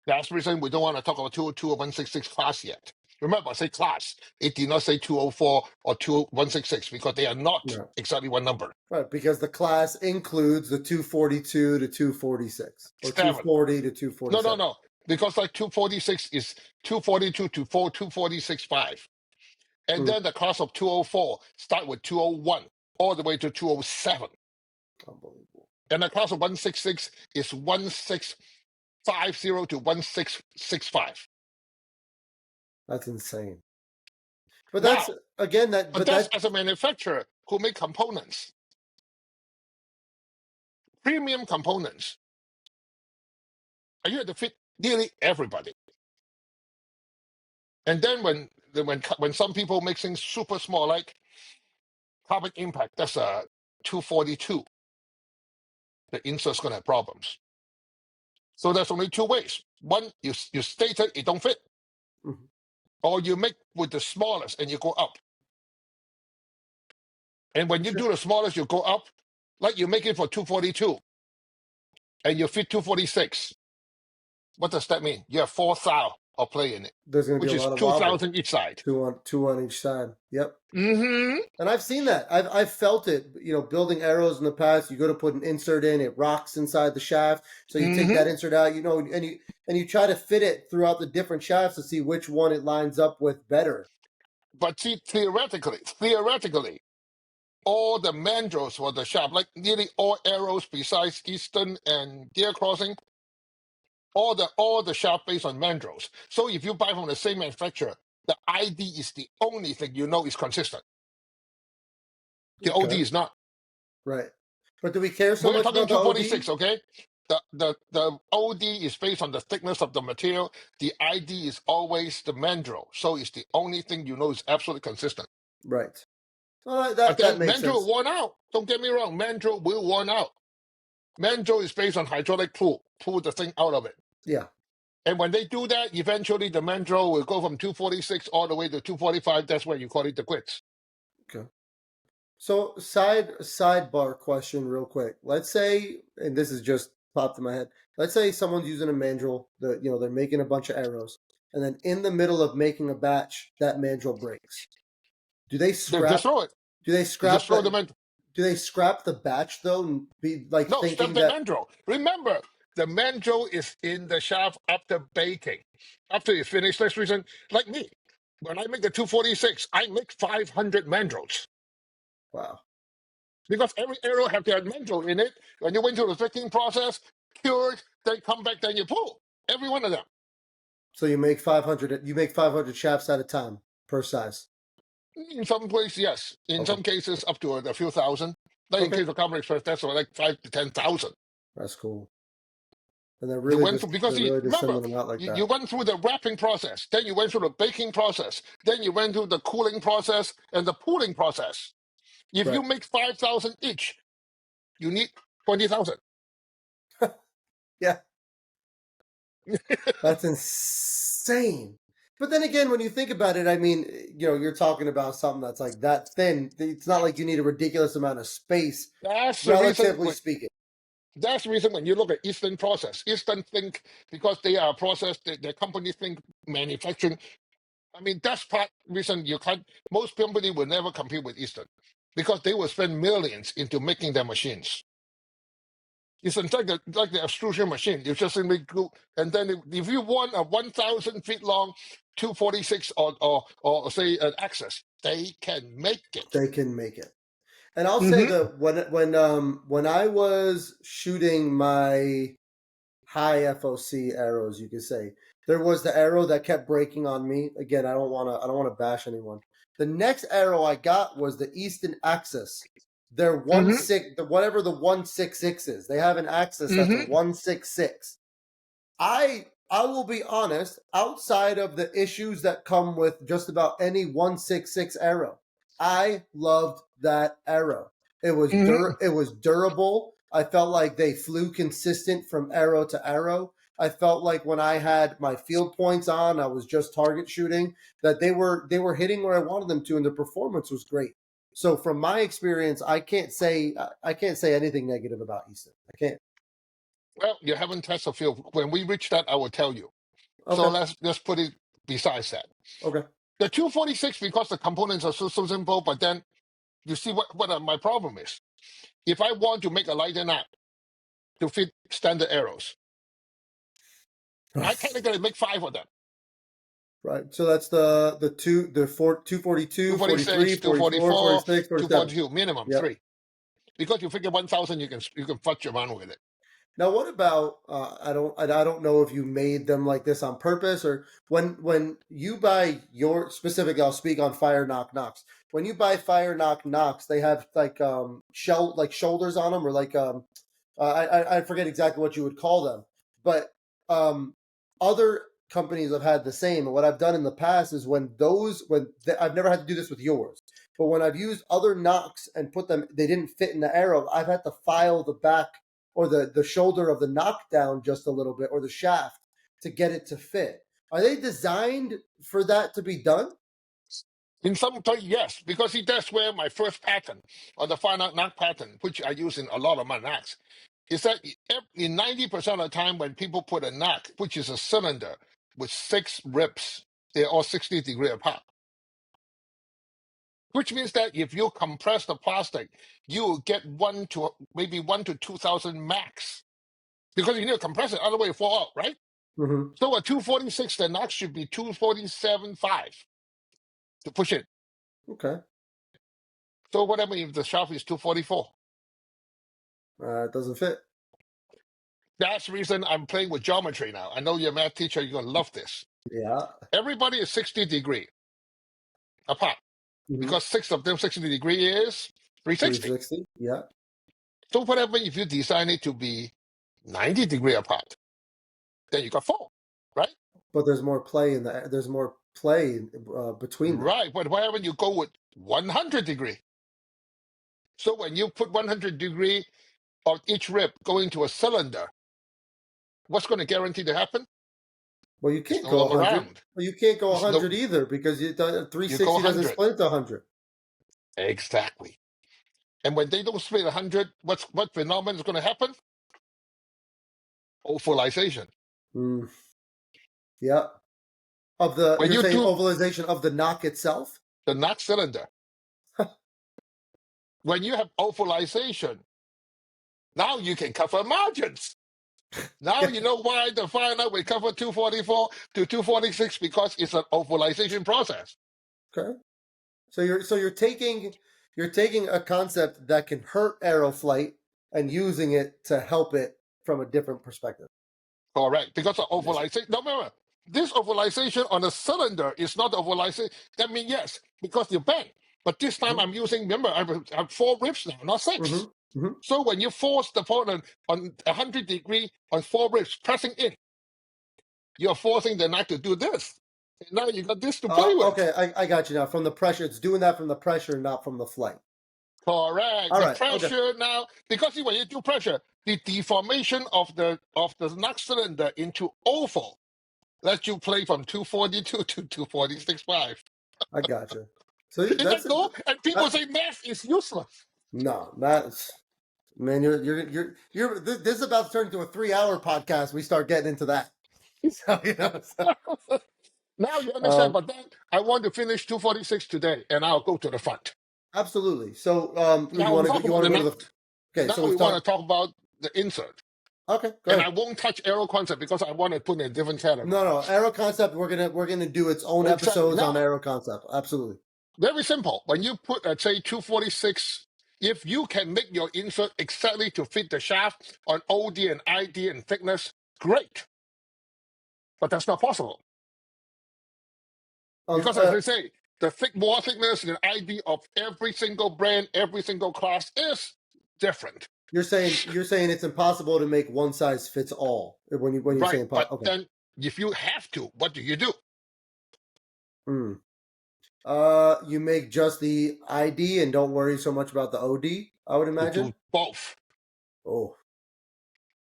That's the reason we don't want to talk about 202 or 166 class yet. Remember, I say class. It did not say 204 or 166 because they are not exactly one number. Right, because the class includes the 242 to 246 or 240 to 247. No. Because like 246 is 242 to 246.5. And then the class of 204 start with 201 all the way to 207. Unbelievable. And the class of 166 is 1650 to 1665. That's insane. But that's again that. But that's as a manufacturer who make components, premium components, and you have to fit nearly everybody. And then when some people make things super small, like carbon impact, that's a 242. The insert's gonna have problems. So there's only two ways. One, you state it don't fit. Mm-hmm. Or you make with the smallest and you go up. And when you do the smallest, you go up, like you make it for 242 and you fit 246. What does that mean? You have 4,000 of play in it. There's going to be a lot of 2,000 each side. Two on each side. Yep. Mm-hmm. And I've seen that. I've felt it. Building arrows in the past, you go to put an insert in, it rocks inside the shaft. So you take that insert out, and you try to fit it throughout the different shafts to see which one it lines up with better. But see, theoretically, all the mandrels for the shaft, like nearly all arrows besides Eastern and Deer Crossing, all the shaft based on mandrels. So if you buy from the same manufacturer, the ID is the only thing you know is consistent. The OD Okay. is not. Right. But do we care so We're much talking about the OD? 246, okay? The OD is based on the thickness of the material. The ID is always the mandrel. So it's the only thing you know is absolutely consistent. Right. Well, But that then makes mandrel sense. worn out. Don't get me wrong, mandrel will worn out. Mandrel is based on hydraulic pull the thing out of it. Yeah. And when they do that, eventually the mandrel will go from 246 all the way to 245. That's where you call it the quits. Okay. So sidebar question real quick. Let's say, and this is just popped in my head. Let's say someone's using a mandrel, they're making a bunch of arrows, and then in the middle of making a batch, that mandrel breaks. Do they They scrap destroy it. do they They scrap destroy the the mandrel. do they scrap the batch though and be like No, stop thinking the that mandrel. Remember, the mandrel is in the shaft after baking. After it's finished, next reason, like me, when I make the 246, I make 500 mandrels. wow. Because every arrow have their mandrel in it. When you went through the picking process, cured, then come back, then you pull. Every one of them. So you make 500 shafts at a time per size. In some places, yes. In Okay. some cases, up to a few thousand. Like in Okay. case of Common Express, that's like 5 to 10,000. That's cool. And they're You really went just through because they're really just remember, sending them out like you that. went through the wrapping process, then you went through the baking process, then you went through the cooling process and the pooling process. If Right. you make 5,000 each, you need 20,000. Yeah. That's insane. But then again, when you think about it, I mean, you're talking about something that's like that thin. It's not like you need a ridiculous amount of space, That's the reason. relatively speaking. That's the reason when you look at Eastern process, Eastern think because they are a process, their company think manufacturing. I mean, that's part reason you can't. Most company will never compete with Eastern because they will spend millions into making their machines. It's like the extrusion machine. You just simply go, and then if you want a 1,000 feet long 246 or say an axis, they can make it. They can make it. And I'll say Mm-hmm. that when I was shooting my high FOC arrows, you could say, there was the arrow that kept breaking on me. Again, I don't want to bash anyone. The next arrow I got was the Easton Axis. They're Mm-hmm. whatever the 166 is. They have an axis that's a Mm-hmm. 166. I will be honest, outside of the issues that come with just about any 166 arrow, I loved that arrow. Mm-hmm. It was durable. I felt like they flew consistent from arrow to arrow. I felt like when I had my field points on, I was just target shooting, that they were hitting where I wanted them to, and the performance was great. So from my experience, I can't say anything negative about Easton. I can't. Well, you haven't tested the field. When we reach that, I will tell you. So Okay. let's put it besides that. Okay. The 246, because the components are so simple, but then you see what my problem is. If I want to make a lighter knot to fit standard arrows, I technically make 5 of them. Right. So that's the 242, 43, 246, 44, 244, 46, 47. 242, minimum Yep. 3. Because you figure 1,000, you can fudge around with it. Now, what about I don't know if you made them like this on purpose, or when you buy your specific. I'll speak on Fire Knock Knocks. When you buy Fire Knock Knocks, they have like shoulders on them, or like I forget exactly what you would call them, but um other companies have had the same. And what I've done in the past is I've never had to do this with yours, but when I've used other knocks and put them, they didn't fit in the arrow. I've had to file the back or the shoulder of the knockdown just a little bit, or the shaft, to get it to fit. Are they designed for that to be done? In some place, yes, because see, that's where my first pattern, or the final knock pattern, which I use in a lot of my knocks, is that in 90% of the time when people put a knock, which is a cylinder with 6 ribs, they're all 60-degree apart. Which means that if you compress the plastic, you will get maybe 1 to 2,000 max. Because you need to compress it, otherwise it fall out, right? Mm-hmm. So a 246, the knock should be 247.5 to push it. Okay. So what happens if the shaft is 244? It doesn't fit. That's the reason I'm playing with geometry now. I know you're a math teacher. You're going to love this. Yeah. Everybody is 60 degree apart Mm-hmm. because 6 of them 60 degree is 360. 360. Yeah. So what happens if you design it to be 90 degree apart? Then you got 4, right? But there's more play in the. There's more play between them. Right. But what happens you go with 100 degree? So when you put 100 degree of each rib going to a cylinder, what's going to guarantee to happen? Well, you It's can't no go longer 100. round. Well, you can't go It's no, 100 either because you 360 go doesn't 100. split to 100. Exactly. And when they don't split 100, what phenomenon is going to happen? Ovalization. Mm. Yeah. Of the, When you're you saying do ovalization of the knock itself? the nut cylinder, when you have ovalization, now you can cover margins. Now you know why the final will cover 244 to 246 because it's an ovalization process. Okay. So you're taking a concept that can hurt aeroflight and using it to help it from a different perspective. Correct. Because of ovalization. No, remember, this ovalization on the cylinder is not ovalization. That means yes, because you bend. But this time I'm using, remember, I have 4 ribs now, not 6. Mm-hmm. Mm-hmm. So when you force the opponent on 100 degree on 4 ribs, pressing in, you're forcing the knife to do this. And now you got this to play with. Okay, I got you now. From the pressure, it's doing that from the pressure, not from the flight. Correct. All The right. Okay. pressure now, because see, when you do pressure, the deformation of the nut cylinder into oval lets you play from 242 to 246.5. I got you. So Isn't that's that cool? And people say math is useless. no, that's man. You're. This is about to turn into a 3-hour podcast. We start getting into that. So, Now you understand, but then I want to finish 246 today, and I'll go to the front. absolutely. So you Now want we'll to talk go about to the okay. now So we we've want talked. to talk about the insert. Okay, go And ahead. I won't touch aero concept because I want to put in a different category. No, Aero Concept. We're gonna do its own Exactly. episodes on Now, Aero Concept. Absolutely. very simple. When you put, say, 246, if you can make your insert exactly to fit the shaft on OD and ID and thickness, great. But that's not possible. Because as I say, the wall thickness and ID of every single brand, every single class is different. You're saying it's impossible to make one size fits all when you're Right. saying But okay. then if you have to, what do you do? You make just the ID and don't worry so much about the OD, I would You imagine. do both. Oh,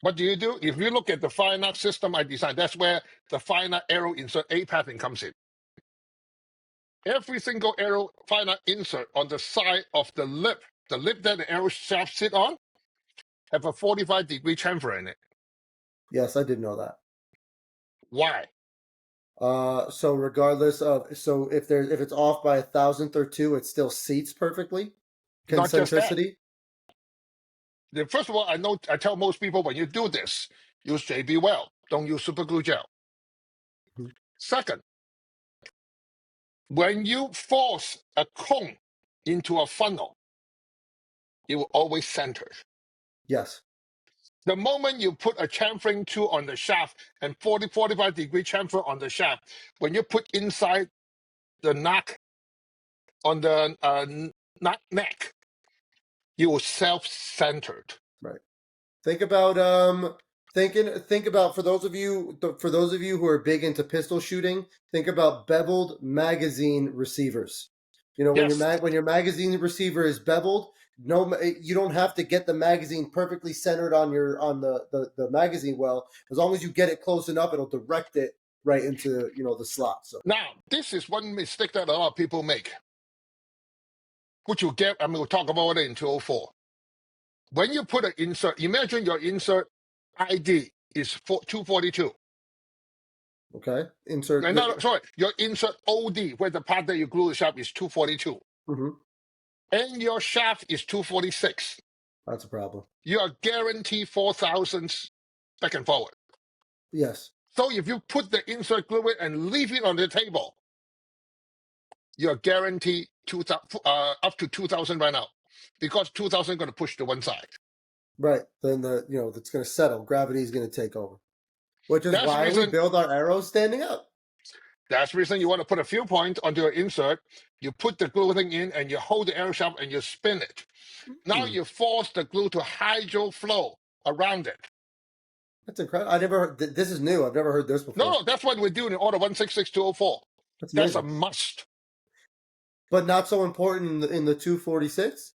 What do you do? If you look at the fine art system I designed, that's where the fine art arrow insert A pattern comes in. Every single arrow fine art insert on the side of the lip that the arrow shaft sit on, have a 45-degree chamfer in it. yes, I did know that. Why? So regardless of if it's off by 1,000th or 2, it still seats perfectly. Not just that. Concentricity. First of all, I tell most people when you do this, use JB Well. Don't use super glue gel. Mhm. Second, when you force a cone into a funnel, it will always center. Yes. The moment you put a chamfering tool on the shaft and 45-degree chamfer on the shaft, when you put inside the knock on the neck, you will self-centered. Right. Think about think about for those of you who are big into pistol shooting, think about beveled magazine receivers. You know, Yes. when your magazine receiver is beveled, you don't have to get the magazine perfectly centered on the magazine well. As long as you get it close enough, it'll direct it right into the slot. So Now, this is one mistake that a lot of people make, which you get, we'll talk about it in 204. When you put an insert, imagine your insert ID is 242. okay, insert. Sorry, your insert OD, where the part that you glue the shaft is 242. Mm-hmm. And your shaft is 246. That's a problem. You are guaranteed 4,000 back and forward. Yes. So if you put the insert glue it and leave it on the table, you're guaranteed up to 2,000 right now, because 2,000 going to push to one side. Right. Then it's going to settle. Gravity is going to take over, which is That's the why we reason. build our arrows standing up. That's the reason you want to put a fuel point onto your insert. You put the glue thing in, and you hold the arrow shaft and you spin it. Now you force the glue to hydro flow around it. That's incredible. I never heard. This is new. I've never heard this before. No, that's what we're doing in order 166204. That's a must. But not so important in the 246.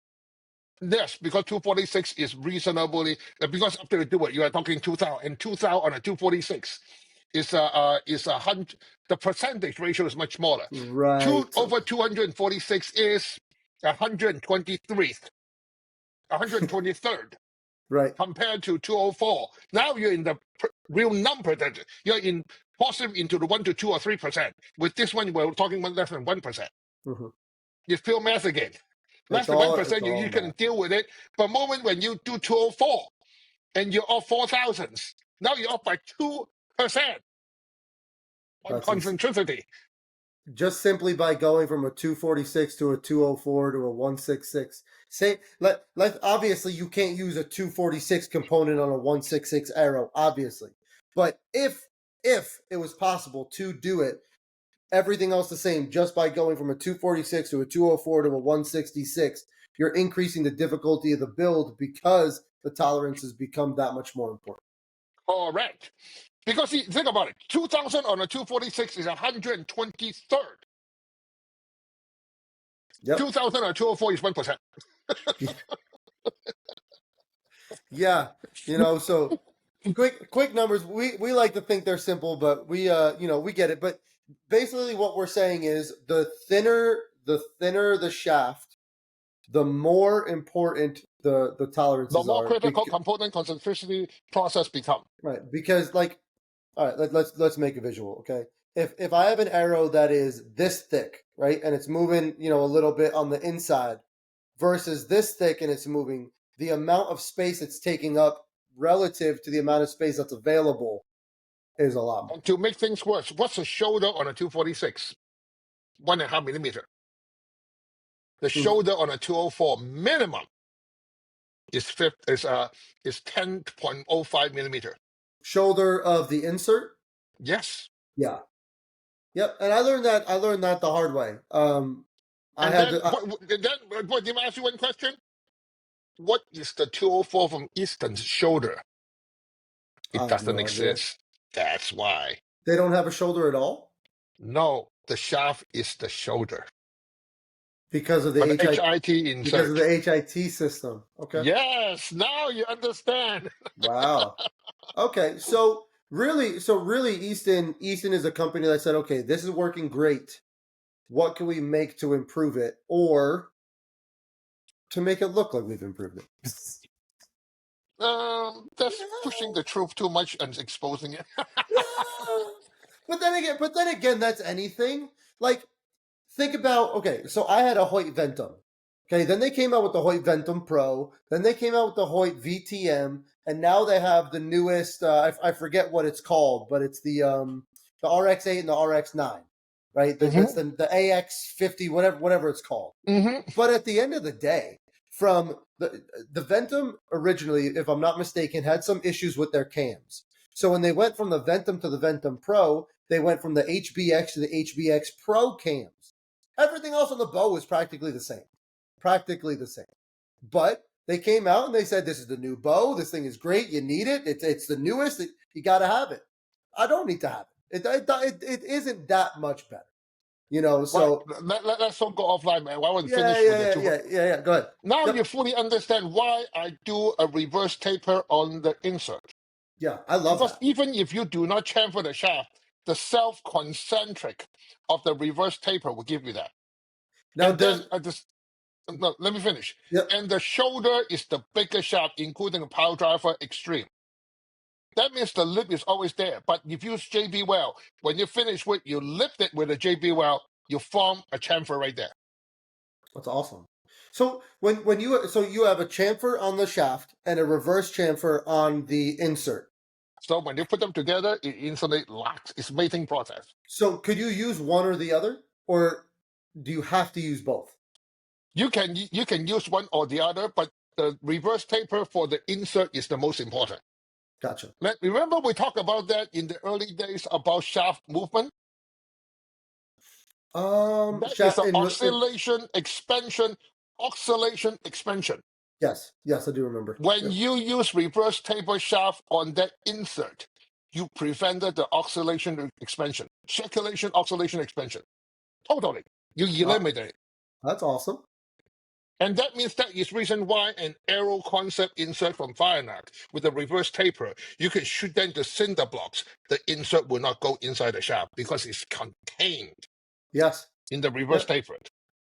Yes, because 246 is reasonably, because after you do it, you are talking 2,000, and 2,000 on a 246 is a hundred. The percentage ratio is much smaller. Right. Over 246 is 123rd, 123rd. Right. Compared to 204. Now you're in the real number that you're in, possibly into the 1 to 2 or 3%. With this one, we're talking less than 1%. Mm-hmm. It's pure math again. Less than 1%, you can deal with it. But the moment when you do 204 and you're off 4,000s, now you're off by 2% on concentricity. Just simply by going from a 246 to a 204 to a 166. Obviously you can't use a 246 component on a 166 arrow, obviously. But if it was possible to do it, everything else the same, just by going from a 246 to a 204 to a 166, you're increasing the difficulty of the build because the tolerances become that much more important. Correct. Because see, think about it. 2,000 on a 246 is 123rd. Yep. 2,000 on a 204 is 1%. Yeah, so quick numbers. We like to think they're simple, but we get it. But basically, what we're saying is the thinner the shaft, the more important the tolerances are. The more critical component concentricity process become. Right, because all right, let's make a visual, okay? If I have an arrow that is this thick, right, and it's moving, a little bit on the inside, versus this thick and it's moving, the amount of space it's taking up relative to the amount of space that's available is a lot more. And to make things worse, what's the shoulder on a 246? 1.5 millimeter. The shoulder on a 204 minimum is 10.05 millimeter. Shoulder of the insert? Yes. Yeah. Yep. And I learned that the hard way. Let me ask you one question. What is the 204 from Easton's shoulder? It doesn't exist. That's why. They don't have a shoulder at all? No, the shaft is the shoulder. Because of the HIT insert. Because of the HIT system. Okay. Yes, now you understand. Wow. Okay, so really Easton is a company that said, okay, this is working great. What can we make to improve it, or to make it look like we've improved it? That's pushing the truth too much and exposing it. But then again, that's anything. Like, think about, okay, so I had a Hoyt Ventum. Okay, then they came out with the Hoyt Ventum Pro. Then they came out with the Hoyt VTM, and now they have the newest. I forget what it's called, but it's the RX8 and the RX9, right? It's the AX50, whatever it's called. Mm-hmm. But at the end of the day, from the Ventum originally, if I'm not mistaken, had some issues with their cams. So when they went from the Ventum to the Ventum Pro, they went from the HBX to the HBX Pro cams. Everything else on the bow was practically the same. But they came out and they said, this is the new bow. This thing is great. You need it. It's the newest. You got to have it. I don't need to have it. It isn't that much better. So... Let's don't go offline, man. I want to finish with the two. Yeah. Go ahead. Now you fully understand why I do a reverse taper on the insert. Yeah, I love that. Because even if you do not chamfer the shaft, the self-concentric of the reverse taper will give you that. Now, let me finish. Yep. And the shoulder is the biggest shaft, including a power driver extreme. That means the lip is always there. But if you use JB well, when you finish with, you lift it with a JB well, you form a chamfer right there. That's awesome. So you have a chamfer on the shaft and a reverse chamfer on the insert. So when you put them together, it instantly locks. It's mating process. So could you use one or the other, or do you have to use both? You can use one or the other, but the reverse taper for the insert is the most important. Gotcha. Remember we talked about that in the early days about shaft movement? That is the oscillation, expansion, oscillation, expansion. Yes, I do remember. When you use reverse taper shaft on that insert, you prevented the oscillation expansion, circulation, oscillation, expansion. Totally. You eliminate it. That's awesome. And that means that is reason why an aero concept insert from Firenac with a reverse taper, you can shoot them the cinder blocks. The insert will not go inside the shaft because it's contained. Yes. In the reverse taper.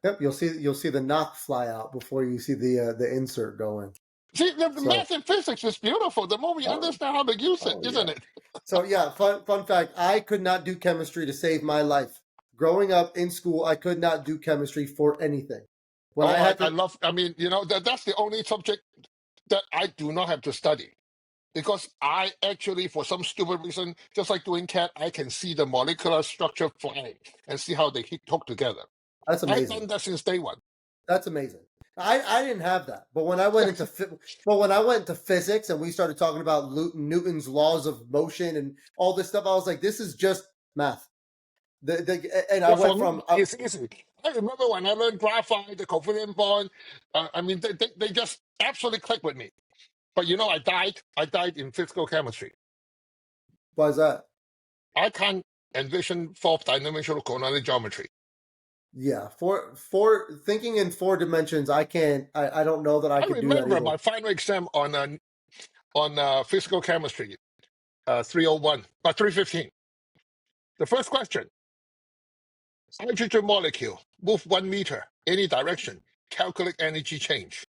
Yep, you'll see the knock fly out before you see the insert go in. See, the math and physics is beautiful. The more we understand how to use it, isn't it? So yeah, fun fact, I could not do chemistry to save my life. Growing up in school, I could not do chemistry for anything. I mean, you know, that's the only subject that I do not have to study. Because I actually, for some stupid reason, just like doing CAD, I can see the molecular structure flying and see how they hook together. That's amazing. I've done that since day one. That's amazing. I didn't have that, but when I went into physics and we started talking about Newton's laws of motion and all this stuff, I was like, this is just math. It's easy. I remember when I learned graphite, the covalent bond. I mean, they just absolutely clicked with me. But you know, I died in physical chemistry. Why is that? I can't envision fourth dimensional coordinate geometry. Yeah, for thinking in 4 dimensions, I can't. I don't know that I could do that. I remember my final exam on physical chemistry, 315. The first question: hydrogen molecule move 1 meter any direction. Calculate energy change.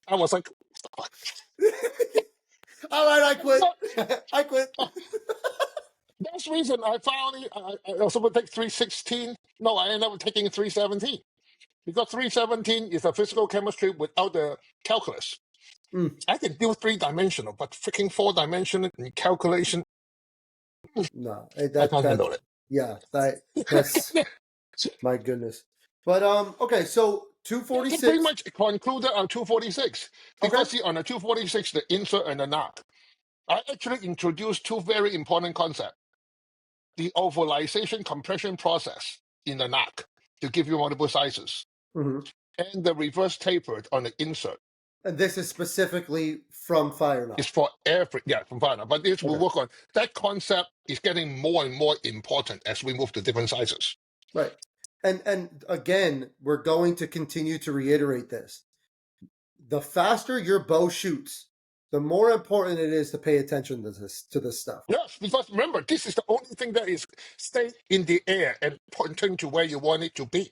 I was like, all right, I quit. I quit. That's the reason I also would take 316. No, I ended up taking 317. Because 317 is a physical chemistry without the calculus. I can do 3-dimensional, but freaking 4-dimensional calculation. No, I can't handle it. Yeah, that's my goodness. But okay, so 246. Pretty much concluded on 246. Because see, on the 246, the insert and the knock, I actually introduced 2 very important concepts. The ovalization compression process in the knock to give you multiple sizes, and the reverse tapered on the insert. And this is specifically from Firenac. It's for from Firenac. But this will work on that concept is getting more and more important as we move to different sizes. Right. And again, we're going to continue to reiterate this. The faster your bow shoots, the more important it is to pay attention to this stuff. Yes, because remember, this is the only thing that is stay in the air and pointing to where you want it to be.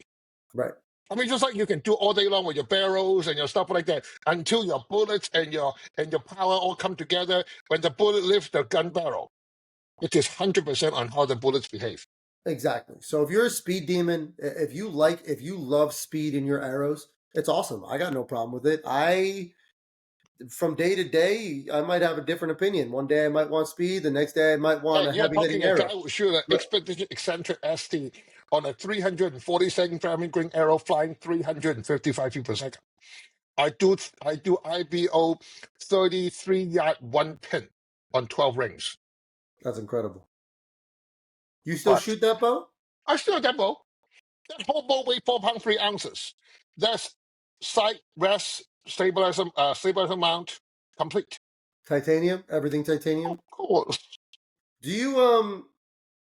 Right. I mean, just like you can do all day long with your barrels and your stuff like that, until your bullets and your power all come together. When the bullet lifts the gun barrel, it is 100% on how the bullets behave. Exactly. So if you're a speed demon, if you love speed in your arrows, it's awesome. I got no problem with it. From day to day, I might have a different opinion. One day I might want speed. The next day I might want a heavy hitting arrow. Guy who shoot an expedition eccentric ST on a 342nd framing green arrow flying 355 feet per second. I do IBO 33 yard 1 pin on 12 rings. That's incredible. You still shoot that bow? I still have that bow. That whole bow weighs 4 pounds 3 ounces. That's sight, rest, stabilizer mount, complete. Titanium? Everything titanium? Of course. Do you,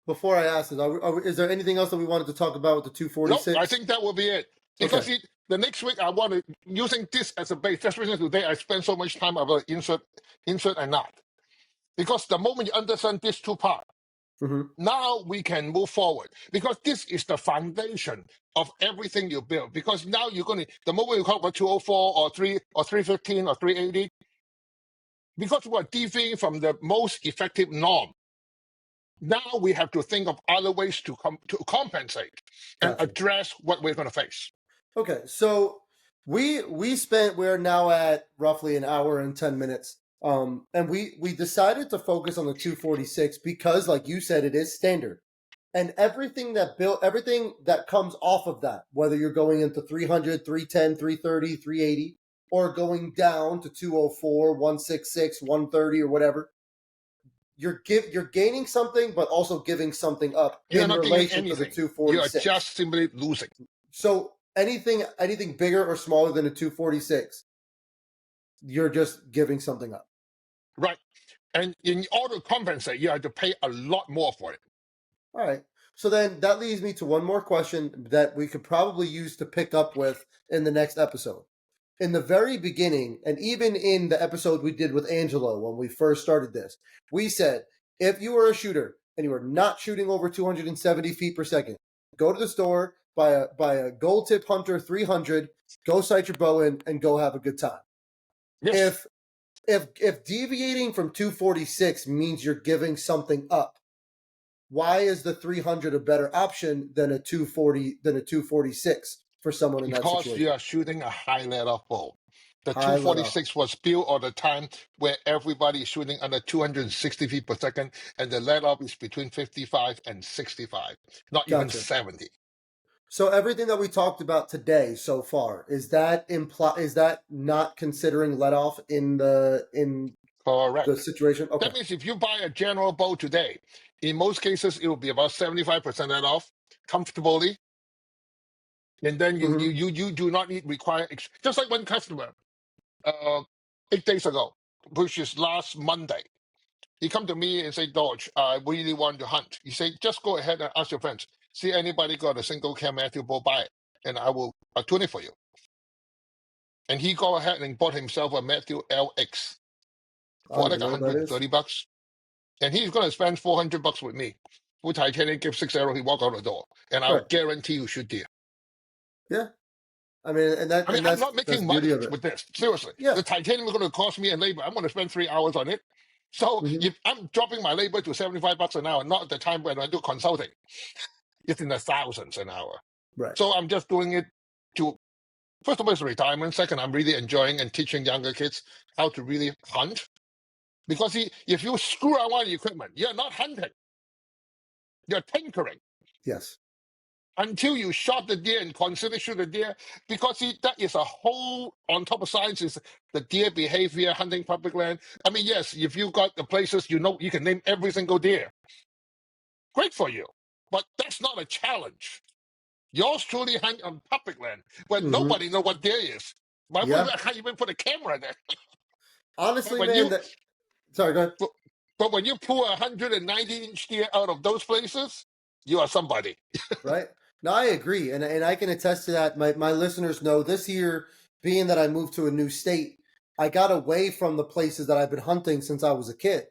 before I ask this, is there anything else that we wanted to talk about with the 246? No, I think that will be it. Because the next week I want to, using this as a base, that's the reason today I spend so much time about insert and knock. Because the moment you understand these 2 parts, now we can move forward. Because this is the foundation of everything you build. Because now you're going to, the moment you talk about 204 or 3 or 315 or 380, because we're deviating from the most effective norm, now we have to think of other ways to compensate and address what we're going to face. Okay, so we're now at roughly an hour and 10 minutes. And we decided to focus on the 246 because, like you said, it is standard. And everything that comes off of that, whether you're going into 300, 310, 330, 380, or going down to 204, 166, 130, or whatever, you're gaining something, but also giving something up You're in not gaining relation to the anything. You are 246. just simply losing. So anything bigger or smaller than a 246, you're just giving something up. Right. And in order to compensate, you have to pay a lot more for it. All right. So then that leads me to one more question that we could probably use to pick up with in the next episode. In the very beginning, and even in the episode we did with Angelo when we first started this, we said if you are a shooter and you are not shooting over 270 feet per second, go to the store, buy a Gold Tip Hunter 300, go sight your bow in, and go have a good time. Yes. If deviating from 246 means you're giving something up, why is the 300 a better option than a 246 for someone in that Because situation? you are shooting a high let-off bow. The High let-off. 246 was built at a time where everybody is shooting under 260 feet per second, and the let-off is between 55 and 65, not even Gotcha. 70. So everything that we talked about today so far, is that not considering let off in the Correct. situation? Okay. That means if you buy a general bow today, in most cases, it will be about 75% let-off comfortably. And then you do not require, just like one customer, 8 days ago, which is last Monday, he come to me and say, DOrge, I really want to hunt. He said, just go ahead and ask your friends. See anybody got a single cam Matthew bow, buy it, and I'll tune it for you. And he go ahead and bought himself a Matthew LX for like $130. And he's going to spend $400 with me. With titanium, give 6 arrow, he walk out the door. And I'll guarantee you shoot deer. Yeah. I mean, I'm not making money with this. Seriously. Yeah. The titanium is going to cost me in labor. I'm going to spend 3 hours on it. So if I'm dropping my labor to $75 an hour, not at the time when I do consulting, it's in the thousands an hour. Right. So I'm just doing it to, first of all, it's retirement. Second, I'm really enjoying and teaching younger kids how to really hunt. Because if you screw around your equipment, you're not hunting. You're tinkering. Yes. Until you shot the deer and consider shoot the deer, because that is a whole, on top of science, is the deer behavior, hunting public land. I mean, yes, if you got the places, you can name every single deer. Great for you. But that's not a challenge. Yours truly hunt on public land where nobody know what deer is. I can't even put a camera there. Honestly, man, sorry, go ahead. But when you pull a 190-inch deer out of those places, you are somebody. Right? No, I agree. And I can attest to that. My listeners know this year, being that I moved to a new state, I got away from the places that I've been hunting since I was a kid.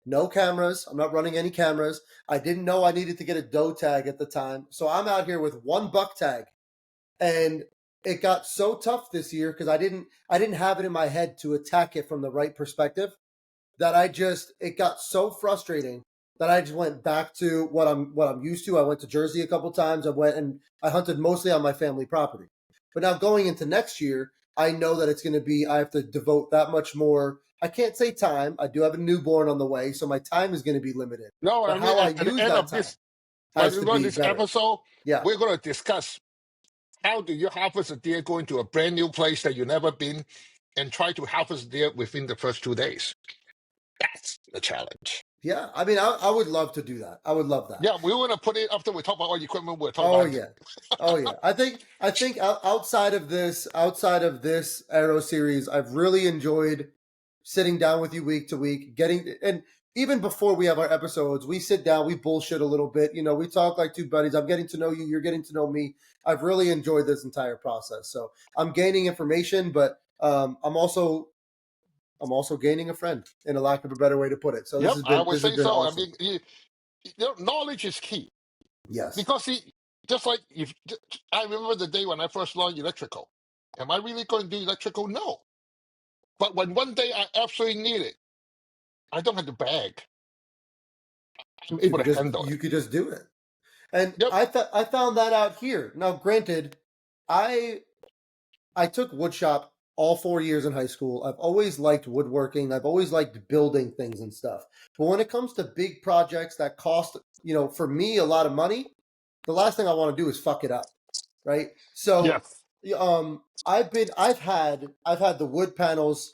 No cameras. I'm not running any cameras. I didn't know I needed to get a doe tag at the time. So I'm out here with one buck tag. And it got so tough this year because I didn't have it in my head to attack it from the right perspective that it got so frustrating that I just went back to what I'm used to. I went to Jersey a couple times. I hunted mostly on my family property. But now going into next year, I know that it's going to be, I have to devote that much more. I can't say time. I do have a newborn on the way, so my time is going to be limited. No, but I mean, how I at the use end that of time this, has when to we run be this better. episode, Yeah. we're going to discuss how do you harvest a deer going to a brand new place that you've never been and try to harvest deer within the first 2 days. That's the challenge. Yeah, I mean, I would love to do that. I would love that. Yeah, we want to put it after we talk about all the equipment. We'll talk Oh about yeah, oh yeah. I think outside of this Arrow series, I've really enjoyed sitting down with you week to week, and even before we have our episodes, we sit down, we bullshit a little bit. We talk like two buddies. I'm getting to know you. You're getting to know me. I've really enjoyed this entire process. So I'm gaining information, but I'm also gaining a friend, in a lack of a better way to put it. So Yep, I would this has say been so. awesome. I mean, knowledge is key. Yes. Because just like I remember the day when I first learned electrical. Am I really going to do electrical? No. But when one day I absolutely need it, I don't have to beg. I'm able to handle it. You could just do it. And Yep. I found that out here. Now, granted, I took woodshop all 4 years in high school. I've always liked woodworking. I've always liked building things and stuff. But when it comes to big projects that cost, for me, a lot of money, the last thing I want to do is fuck it up, right? So, Yes. I've had the wood panels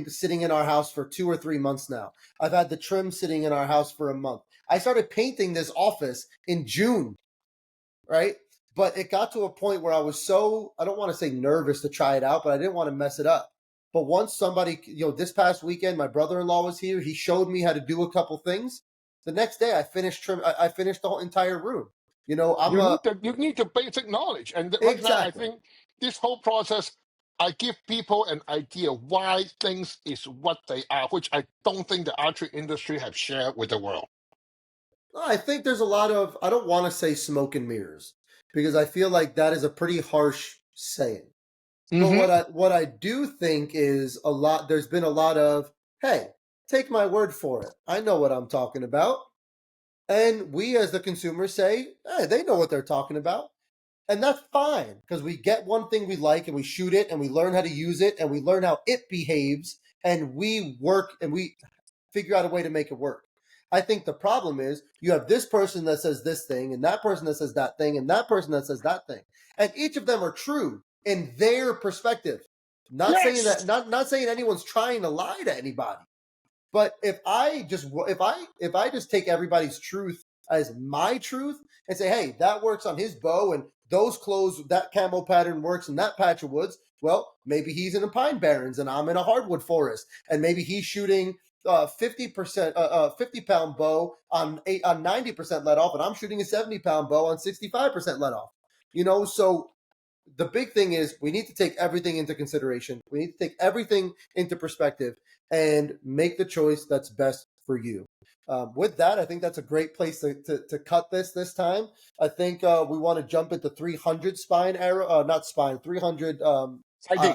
sitting in our house for 2 or 3 months now. I've had the trim sitting in our house for a month. I started painting this office in June, right? But it got to a point where I was so, I don't want to say nervous to try it out, but I didn't want to mess it up. But once somebody, this past weekend, my brother-in-law was here. He showed me how to do a couple things. The next day, I finished I finished the whole entire room. You need the basic knowledge. And right now, I Exactly. think this whole process, I give people an idea why things is what they are, which I don't think the archery industry have shared with the world. I think there's a lot of, I don't want to say smoke and mirrors because I feel like that is a pretty harsh saying. But Mm-hmm. what I do think is there's been a lot of, hey, take my word for it. I know what I'm talking about. And we as the consumer say, hey, they know what they're talking about. And that's fine because we get one thing we like and we shoot it and we learn how to use it and we learn how it behaves and we work and we figure out a way to make it work. I think the problem is you have this person that says this thing and that person that says that thing and that person that says that thing. And each of them are true in their perspective. Not saying Yes. that not saying anyone's trying to lie to anybody. But if I just take everybody's truth as my truth and say, hey, that works on his bow and those clothes, that camo pattern works in that patch of woods, well, maybe he's in a pine barrens and I'm in a hardwood forest, and maybe he's shooting 50% 50-pound bow on 90% let off, and I'm shooting a 70-pound bow on 65% let off. So the big thing is we need to take everything into consideration. We need to take everything into perspective and make the choice that's best for you. With that, I think that's a great place to cut this time. I think we want to jump into 300 spine arrow, not spine, 300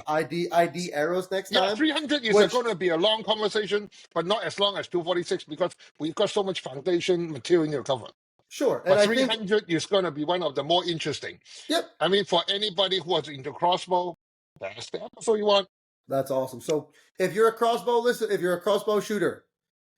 ID. ID arrows next Yeah, time. 300 is Which, going to be a long conversation, but not as long as 246 because we've got so much foundation material to cover. sure, and But I think, 300 is going to be one of the more interesting. yep, I mean, for anybody who was into crossbow, that's the episode you want. that's awesome. So if you're a crossbow shooter,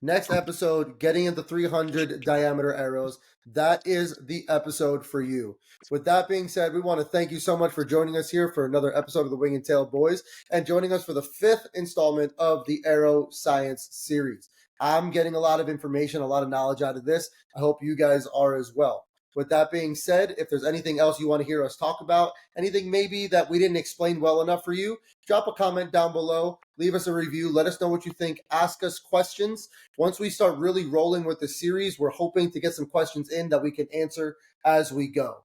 next episode, getting into 300 diameter arrows, that is the episode for you. With that being said, we want to thank you so much for joining us here for another episode of the Wing and Tail Boys and joining us for the 5th installment of the Arrow Science series. I'm getting a lot of information, a lot of knowledge out of this. I hope you guys are as well. With that being said, if there's anything else you want to hear us talk about, anything maybe that we didn't explain well enough for you, drop a comment down below, leave us a review, let us know what you think, ask us questions. Once we start really rolling with the series, we're hoping to get some questions in that we can answer as we go.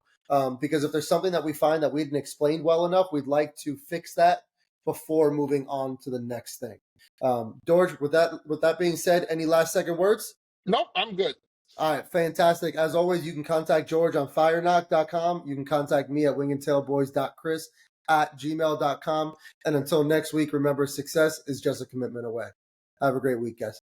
Because if there's something that we find that we didn't explain well enough, we'd like to fix that before moving on to the next thing. DOrge, with that being said, any last second words? Nope, I'm good. All right, fantastic. As always, you can contact George on fireknock.com. You can contact me at wingandtailboys.chris@gmail.com. And until next week, remember, success is just a commitment away. Have a great week, guys.